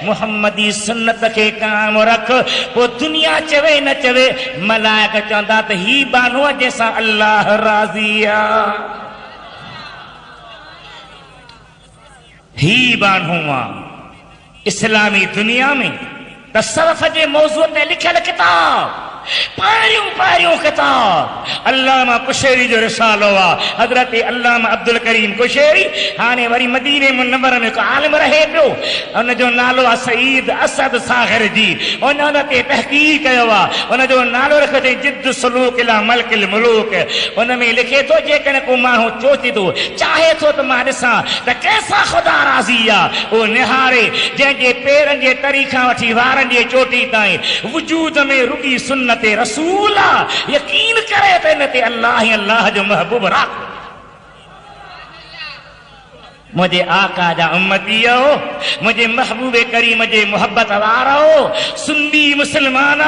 मुहम्मदी सुन्नत खे क़ाइम रख। पोइ दुनिया चवे न चवे, मलाइक चवंदा त ही बानो आहे जंहिंसां अल्लाह राज़ी आहे, ही बानो आहे। इस्लामी दुनिया में तसव्वुफ़ जे मौज़ूअ ते लिखियल किताब, पहिरियों किताब अल्लामा कुशैरी जो रिसालो आहे, हज़रत अल्लामा अब्दुल करीम कुशैरी। हाणे वरी मदीने मुनव्वर में हिकु आलिम रहे पियो, उनजो नालो आहे सईद असद साग़िर जी। उन ते तहक़ीक़ कयो आहे, उनजो नालो रखियो अथई जिद्द सलूक इला मल्किल मुलूक। उन में लिखे थो, जेकॾहिं को माण्हू सोचे थो, चाहे थो त मां ॾिसां त कंहिंसां ख़ुदा राज़ी आहे, उहो निहारे जंहिंजे पेरनि जे तरी खां वठी वारनि जे चोटी ताईं वजूद में रुॻी सुन्नत रसूल आहे, यकीन करे त इन ते अल्लाह ई अल्लाह जो महबूब राख। मुझे आका जा उम्मतीयो, मुझे महबूब करीम जे मोहब्बत वारो सुन्नी मुसलमान,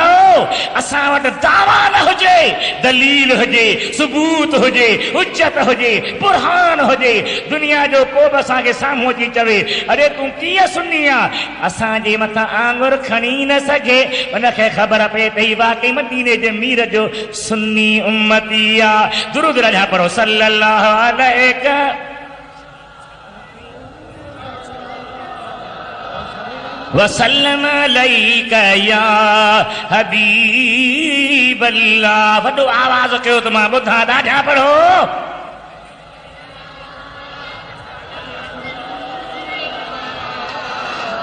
असां वटि दावा न हुजे, दलील हुजे, सबूत हुजे, हुज्जत हुजे, बुरहान हुजे, दुनिया जो को बि असांखे साम्हूं अची चवे अरे तूं कीअं सुन्नी आहे, असांजे मथां आंगुर खणी न सघे, उनखे ख़बर पए त ही वाकई मदीने जे मीर जो सुन्नी उम्मती आहे। दुरूद रजा पढ़ो सल्लल्लाहु अलैहि वसल्लम अलैका या हबीब अल्लाह। वॾो आवाज़ कयो त मां ॿुधां, ॾाढा पढ़ो।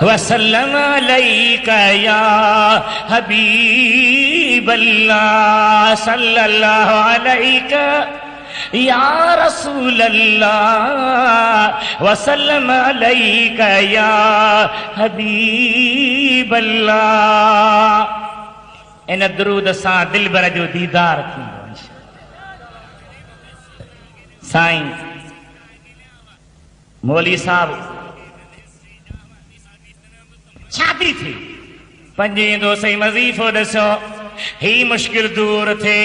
वसल्लम अलैका या हबीब अल्लाह, सल्लल्लाहु अलैका या रसूल अल्लाह, वसल्लम अलैका या हबीब अल्लाह। इन दरूद सां दिलबर जो दीदार थींदो। साईं मौली साहब शादी थी पंजे दोस्त वज़ीफ़ो ॾिसो ही मुश्किल दूर थे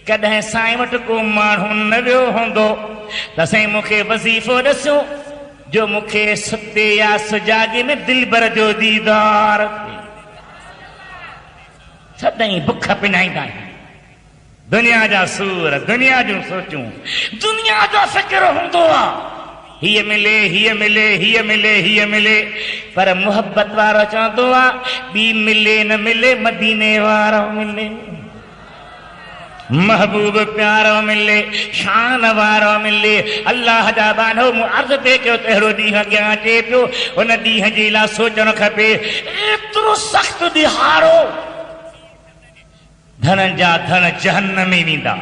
कॾहिं साईं वटि को माण्हू न वियो हूंदो त साईं मूंखे वज़ीफ़ो ॾिसो जो मूंखे सुते या सुजाॻे में दिलबर जो दीदार सदाईं बुख पिनाईंदा आहिनि दुनिया जा सूर दुनिया जूं सोचूं दुनिया जो फ़िक्र हूंदो आहे हीअ मिले हीअ मिले हीअ मिले हीअ मिले पर मोहब्बत वारो चवंदो आहे ॿी मिले न मिले मदीने वारो मिले महबूब प्यारो मिले शान वारो मिले अल्लाह जा बानो मूं अर्ज़ पे कयो त अहिड़ो ॾींहुं अॻियां अचे पियो उन ॾींहं जे लाइ सोचणु खपे एतिरो सख़्त ॾिहाड़ो धन जा धन जहन्नम में वेंदा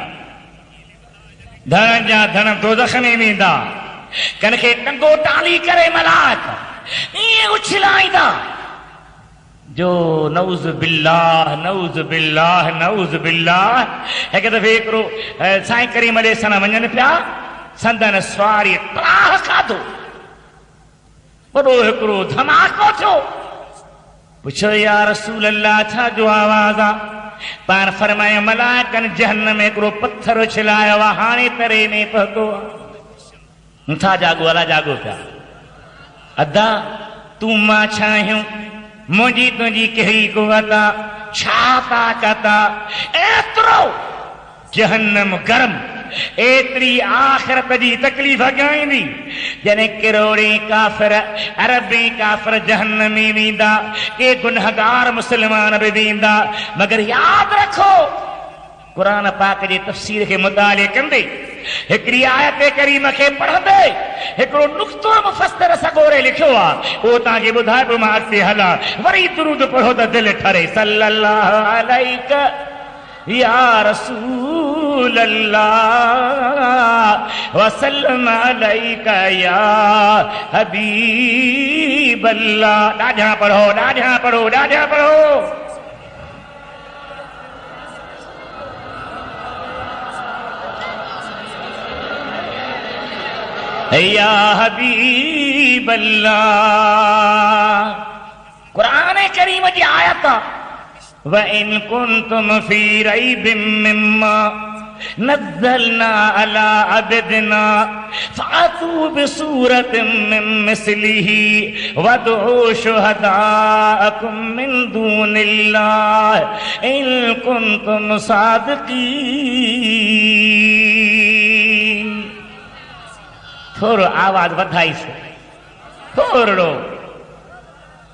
धन जा धन दोज़ख में वेंदा कन खे टंगो टाली करे मलाक ईअं उछलाईंदा जो नऊज़ बिल्लाह नऊज़ बिल्लाह नऊज़ बिल्लाह हिकु दफ़े हिकिड़ो साईं करीम ॾे सन वञनि पिया संदन सवारी त्राह खाधो वॾो हिकिड़ो धमाको थियो पुछो या रसूल अल्लाह छा जो आवाज़ आहे पाण फरमायो मलाकनि जहन्नम में हिकिड़ो पत्थर उछलायो आहे हाणे तरे में पहुतो आहे नथा जागो अला जागो पिया अदा तूं मां छा आहियूं मुंहिंजी तुंहिंजी कहिड़ी कुवत आहे छा ताक़त आहे एतिरो जहन्नम गरम एतिरी आख़िरत जी तकलीफ़ ॻाईंदी जॾहिं किरोड़ी काफ़िर अरबी काफ़िर जहन्नम में वेंदा के गुनहगार मुस्लमान बि वेंदा मगर यादि रखो क़ुरान पाक जे तफ़सीर खे मुताले कंदे हिकिड़ी आयत करीम खे पढ़ंदे हिकिड़ो नुक़्तो मुफ़स्सिर सगोरे लिखियो आहे उहो तव्हांखे ॿुधाए पियो मां अॻिते हलां वरी दुरूद पढ़ो त दिलि ठरे सल्लल्लाहु अलैहि या रसूल अल्लाह वसल्लम अलैका या हबीब अल्लाह ॾाढा पढ़ो ॾाढा पढ़ो ॾाढा पढ़ो या हबीब अल्लाह कुरान करीम जी आयत व इन कुंतुम फी रैबिम मिम्मा नज़्ज़लना अला अब्दिना फ़ातू बिसूरतिम मिन मिस्लिही वदऊ शुहदाअकुम मिन दूनिल्लाह इन कुंतुम सादिक़ीन थोड़ो आवाज वधाई से थोड़ो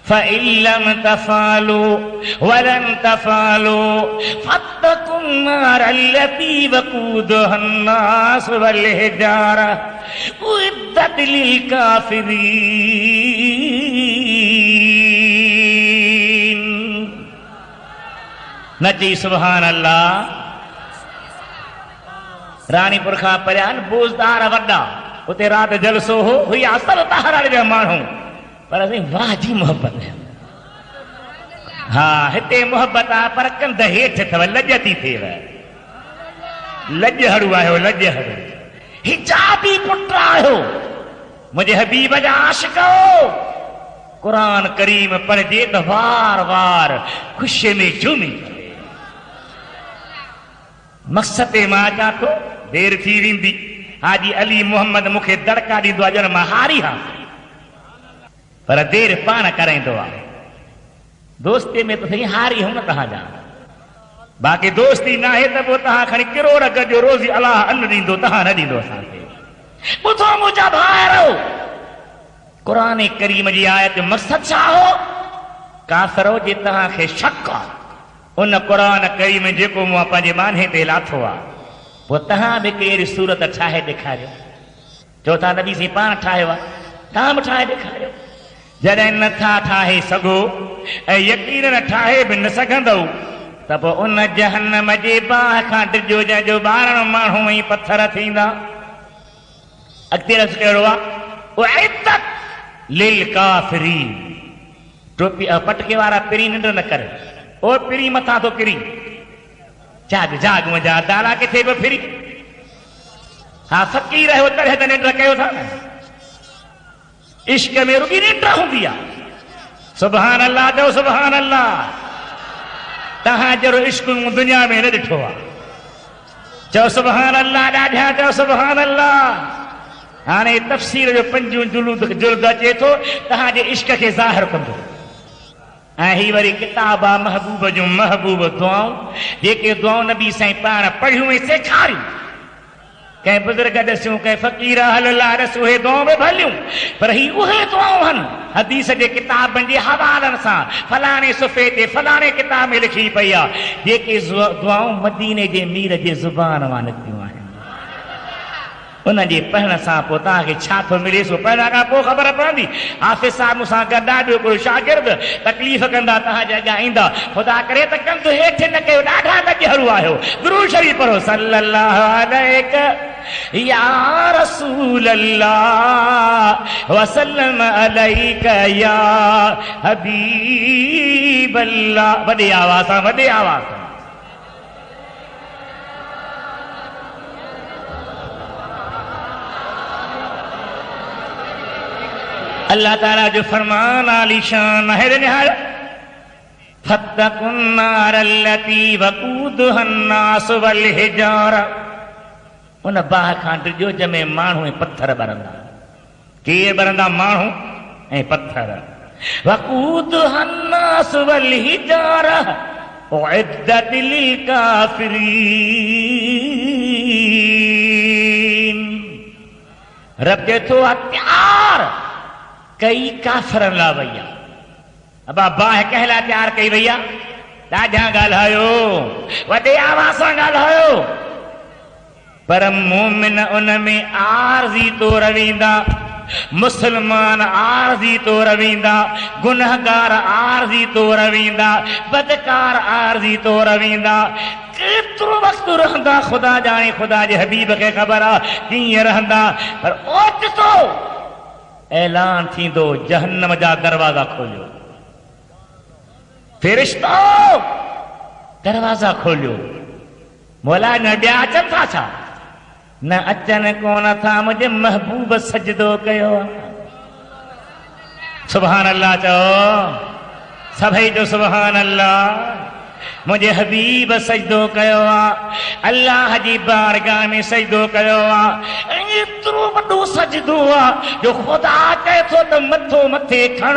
فإن لم تفعلوا ولن تفعلوا فاتقوا النار التي وقودها الناس والحجارة أعدت للكافرين नची सुभान अल्लाह रानीपुर खां परियां बोज़दार वॾा उते राति जलसो हो हुई असल तहरार जा माण्हू पर असीं वाह जी मोहब्बत हा हिते मोहब्बत आहे पर कंध हेठि अथव लॼ थी थिएव लॼहड़ू आहियो लॼहड़ू हिजाबी पुट आहियो मुंहिंजे हबीब जा आशिक़ क़ुरान करीम पढ़जे त वार वार ख़ुशीअ में झूमी मक़सद ते मां अचां थो देरि थी वेंदी हाजी अली मोहम्मद मूंखे दड़का ॾींदो आहे ॼण मां हारी हा पर देरि पाण कराईंदो आहे दोस्ती में त सही हारी हूं न तव्हांजा बाक़ी दोस्ती न आहे त पोइ तव्हां खणी किरोड़ गज जो रोज़ी अलाह अन्न ॾींदो तव्हां न ॾींदो असांखे ॿुधो मुंहिंजा भाइरो क़ुरान करीम जी आयत जो मक़सदु छा हो काफ़िरो जे तव्हांखे शक आहे उन क़ुरान करीम जेको मूं पंहिंजे माने ते लाथो आहे पोइ तव्हां बि कहिड़ी सूरत ठाहे ॾेखारियो चओ था नबी साईं पाण ठाहियो आहे तव्हां बि ठाहे ॾेखारियो जॾहिं नथा ठाहे सघो ऐं यकीन न ठाहे बि न सघंदव त पोइ उन जहन्नम जे बाहि खां ॾिजो जंहिंजो 12 माण्हू ई पत्थर थींदा अॻिते रस कहिड़ो आहे उइद्दत लिल काफ़िरीन टोपी पटके वारा पिरी निंड न करे ओ पिरी मथां थो किरी जाग जाग मुंहिंजा दाला किथे बि फिरी हा फ़क़ीर आहियो तॾहिं त निंड कयो था न इश्क में रुगी निंड हूंदी आहे। सुभान अल्लाह चओ सुभान अल्लाह। तहां जहिड़ो इश्क दुनिया में न ॾिठो आहे। चओ सुभान अल्लाह ॾाढा चओ सुभान अल्लाह। हाणे तफ़सीर जो पंजूं जुल्द अचे थो तहांजे इश्क खे ज़ाहिर कंदो। ऐं ही वरी किताब आहे महबूब जूं महबूब दुआऊं, जेके दुआऊं नबी साईं पाण पढ़ियूं ऐं सेखारियूं। कंहिं बुज़ुर्ग ॾसियूं कंहिं फ़क़ीर अहल ॾस उहे दुआऊं बि भलियूं, पर ही उहे दुआऊं आहिनि हदीस जे किताबनि जे हवालनि सां फलाणे सुफ़े ते फलाणे किताब में लिखी पई आहे, जेके दुआऊं मदीने जे मीर जे ज़ुबान मां निकितियूं आहिनि। उन जे पढ़ण सां पोइ तव्हांखे छा थो मिले सो पढ़ण खां पोइ ख़बर पवंदी। हाफ़िज़ साहिब मूंसां गॾु ॾाढो कोई शागिर्द तकलीफ़ कंदा तव्हांजे अॻियां ईंदा, ख़ुदा करे त कंध हेठि न कयो, ॾाढा गॾु आहियो। दुरूद शरीफ़ पढ़ो सल्लल्लाहु अलैहि या रसूल अल्लाह वसल्लम अलैका या हबीब अल्लाह। वॾे आवाज़ सां वॾे आवाज़ सां। अल्लाह ताला जो फरमान आलीशान है निहाल फत्तकुन नार अल्लती वक़ूदुहा अन्नास वल हिजारा। उन बाह खां डिॼो जंहिंमें माण्हू ऐं पत्थर ॿरंदा। केर ॿरंदा? माण्हू ऐं पत्थर। वक़ूदुहा अन्नास वल हिजारा उइद्दत लिल काफिरीन। रब चए थो तैयार कई काफ़रनि लाइ वई आहे। अबा बाह कंहिं लाइ तैयार कई वई आहे? ॾाढा ॻाल्हायो, वॾे आवाज़ सां ॻाल्हायो। पर मोमिन उन में आरज़ी तौर वेंदा, मुस्लमान आरज़ी तौर वेंदा, गुनहगार आरज़ी तौर वेंदा, बदकार आरज़ी तौर वेंदा। केतिरो वक़्तु रहंदा ख़ुदा ॼाणे, ख़ुदा जे हबीब खे ख़बर आहे कीअं रहंदा। पर ओचितो ऐलान थींदो जहन्नम जा दरवाज़ा खोलियो। फ़िरिश्तो दरवाज़ा खोलियो। मौला न ॿिया अचनि था छा? न अचनि कोन था, मुंहिंजे महबूब सजदो कयो। सुभान अल्लाह चओ सभई जो सुभान अल्लाह। मुझे हबीब सजदो कयो आहे, अल्लाह जी बारगाह में सजदो कयो आहे। एतिरो वॾो सजदो आहे जो ख़ुदा चए थो त मथो मथे खण,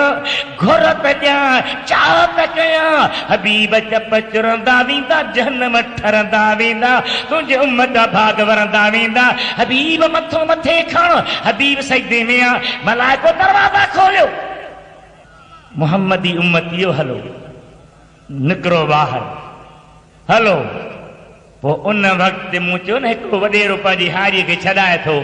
घुर त ॾियां, चाह त कयां। हबीब चप चुरंदा वेंदा, जहन्नम ठरंदा वेंदा, तुंहिंजे उम्मत जा भाग वरंदा वेंदा। हबीब मथो मथे खण, हबीब सजदे में आहे। मलाइको दरवाज़ा खोलियो, मुहम्मदी उम्मतियो हलो, निकिरो ॿाहिरि, हलो। पोइ उन वक़्तु मूं चयो न हिकिड़ो वॾेरो पंहिंजी हारीअ खे छॾाए थो।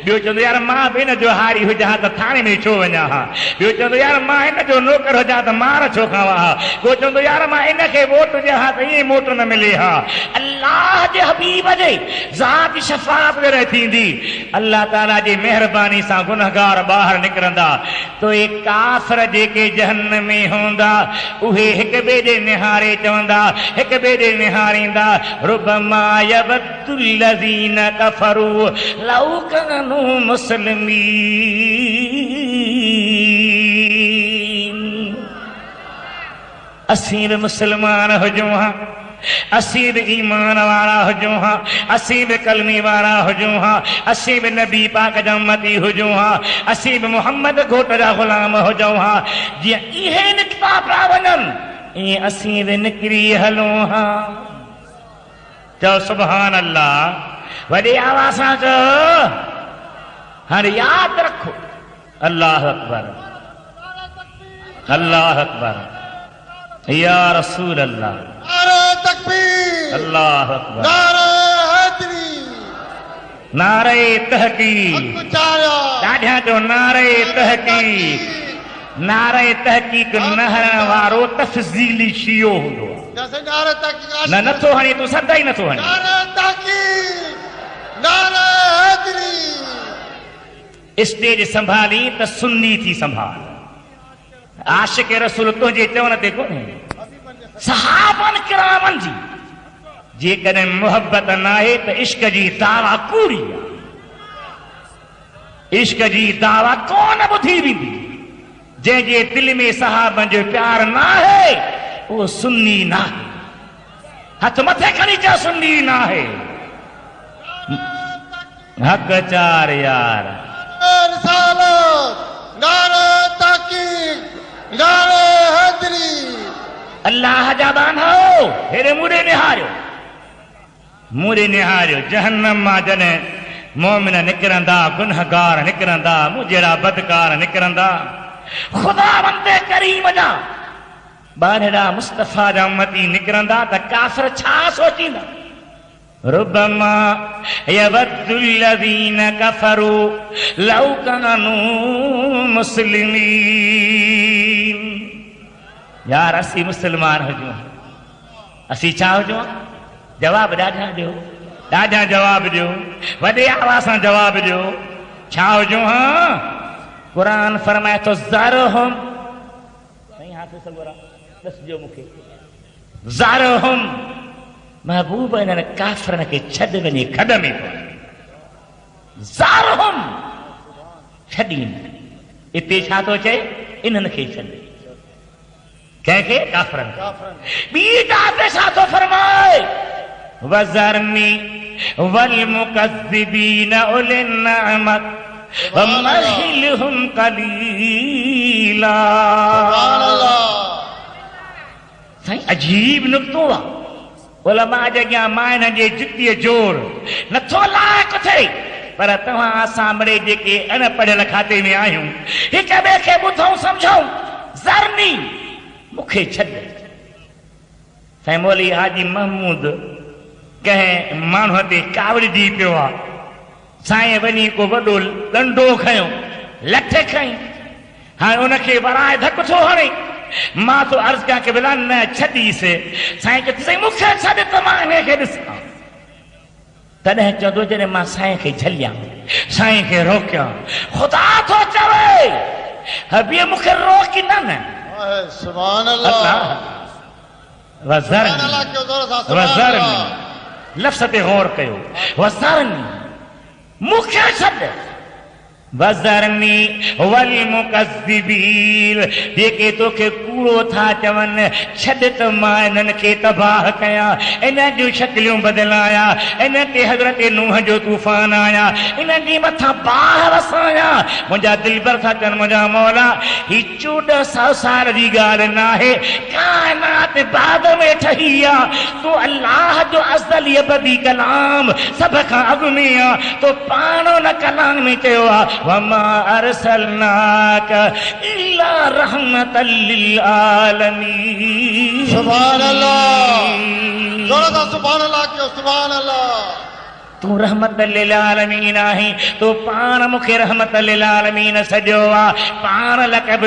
ॿियो चवंदो यार मां बि हिन जो हारी हुजां हा त थाणे में छो वञा हा। ॿियो चवंदो यार मां हिन जो नौकर हुजां त मार छो खावां हा। को चवंदो यार मां इन खे वोट ॾियां हा त ईअं वोट न मिले हा। अल्लाह जे हबीब जे ज़ात जी शफ़ाअत करे थींदी। अल्लाह ताला जी महिरबानी सां गुनहगार ॿाहिरि निकिरंदा। तो ये काफ़िर जेके जहन्नम में हूंदा उहे हिक ॿिए ॾे निहारे चवंदा, हिक ॿिए ॾे निहारींदा, रुबमा यवद्दुल्लज़ीन कफ़रू लौ कानू मुस्लिमीन। असीं बि मुस्लमान हुजूं हा, असीं बि ईमान वारा हुजूं हा, असीं बि कलमी वारा हुजूं हा, असीं बि नबी पाक जा उम्मती हुजूं हा, असीं बि मोहम्मद घोट जा ग़ुलाम हुजूं हा। जीअं इहे निकिता पिया वञनि ईअं असीं बि निकिरी हलूं हा। चओ सुभान अल्लाह, वॾी आवाज़ सां चओ। हाणे यादि रखो, अल्लाह अकबर, अल्लाह अकबर, या रसूल अल्लाह, नारे तकबीर, अल्लाह अकबर, नारे हैदरी, नारे तहकीक, ॾाढा जो नारे तहकीक। नारे तहकीक न हणण वारो तफ़ज़ीली शियो हूंदो आहे। नारे तहकीक न नथो हणी तूं सदाई नथो हणी। नारे तहकीक, नारे हैदरी। स्टेज संभाली त सुन्नी थी संभाल। आशिक़ रसूल तुंहिंजे चवण ते कोन्हे। सहाबन किरामन जी जेकॾहिं मोहब्बत न आहे त इश्क जी दावा कूड़ी आहे। इश्क जी दावा कोन ॿुधी वेंदी। जंहिंजे दिल में सहाबन जो प्यार ना है वो सुन्नी ना है। हथ मथे खणी चा सुन्नी ना है। हक चार यार रिसालत, नारे ताकीद, नारे हैदरी। अल्लाह जा बान हो हेरे मूरे निहारियो जहन्नम मां जने मोमिन निकरंदा, गुनहगार निकरंदा, मुजरा बदकार निकरंदा, खुदा बंदे करीम जा बारड़ा मुस्तफा जा उम्मती निकरंदा त काफिर छा सोचींदा? रुबमा यवद्दुल्लज़ीन कफरू लौ कानू मुस्लिमीन। यार असी मुसलमान हुजूं, असी छा हुजूं? जवाब ॾाढा ॾियो, ॾाढा जवाब ॾियो, वॾे आवाज़ सां जवाब ॾियो। छा हुजूं? हाँ, कुरान फरमाए तो ज़रहुम, नहीं हाथ में सगोरा दसजो मूंखे, ज़रहुम महबूब इन्हनि काफ़िरनि खे छॾ वञे खॾ में पए। ज़रहुम छॾीनि, हिते छा थो चए? इन्हनि खे छॾ। कंहिंखे? काफ़िरनि खे। ॿी ॻाल्हि छा थो फरमाए? वज़रनी वल मुकज़्ज़िबीन उलिन निअमत वमहिलहुम क़लीला। सुभान अल्लाह। साईं अजीब नुक्तो आहे। उलमा जे अॻियां माइनि जे जुतीअ जोर नथो लाइक़ु थिए, पर तव्हां असां मिड़े जेके अनपढ़ियल खाते में आहियूं हिक ॿिए खे ॿुधूं सम्झूं। ज़रनी मूंखे छॾ। साईं मौली हाजी महमूद कंहिं माण्हूअ ते कावड़जी पियो आहे। साईं वञी को वॾो डंडो खयो, लठ खई, हाणे उनखे वराए धक थो हणे। मां तो अर्ज़ कयां कि बिला न छॾीसि। साईं चयो साईं मूंखे छॾ त मां हिनखे ॾिसां। तॾहिं चवंदो जॾहिं मां साईं खे झलियां, साईं खे रोकियां, ख़ुदा थो चवे हबीअ मूंखे रोकी न। सुभान अल्लाह। वज़रनी लफ़्ज़ ते गौर कयो। वज़रनी मूंखे छॾ। वज़रनी वल मुकज़्ज़िबीन जेके तोखे कूड़ो था चवनि छॾ त मां इन्हनि खे तबाह कयां। इन जूं शक्लियूं बदिलाया, इन ते हज़रत नूह जो तूफ़ान आया, इन्हनि जे मथां बाहि वसाया। मुंहिंजा दिलबर था चवनि मुंहिंजा मौला ही 1400 साल जी ॻाल्हि न आहे, काइनात बाद में ठही आहे। तो अल्लाह जो अज़ली अबदी कलाम सभ खां अॻु में आहे। तो पाण उन कलाम में चयो आहे वमा अरसलनाक इल्ला रहमतल लिल आलमीन। सुभान अल्लाह। जोरदार सुभान अल्लाह कयो। सुभान अल्लाह। तू रहमत लिल आलमीन आहीं, तो पाण मूंखे रहमत लिल आलमीन सॼो आहे। पाण लक़ब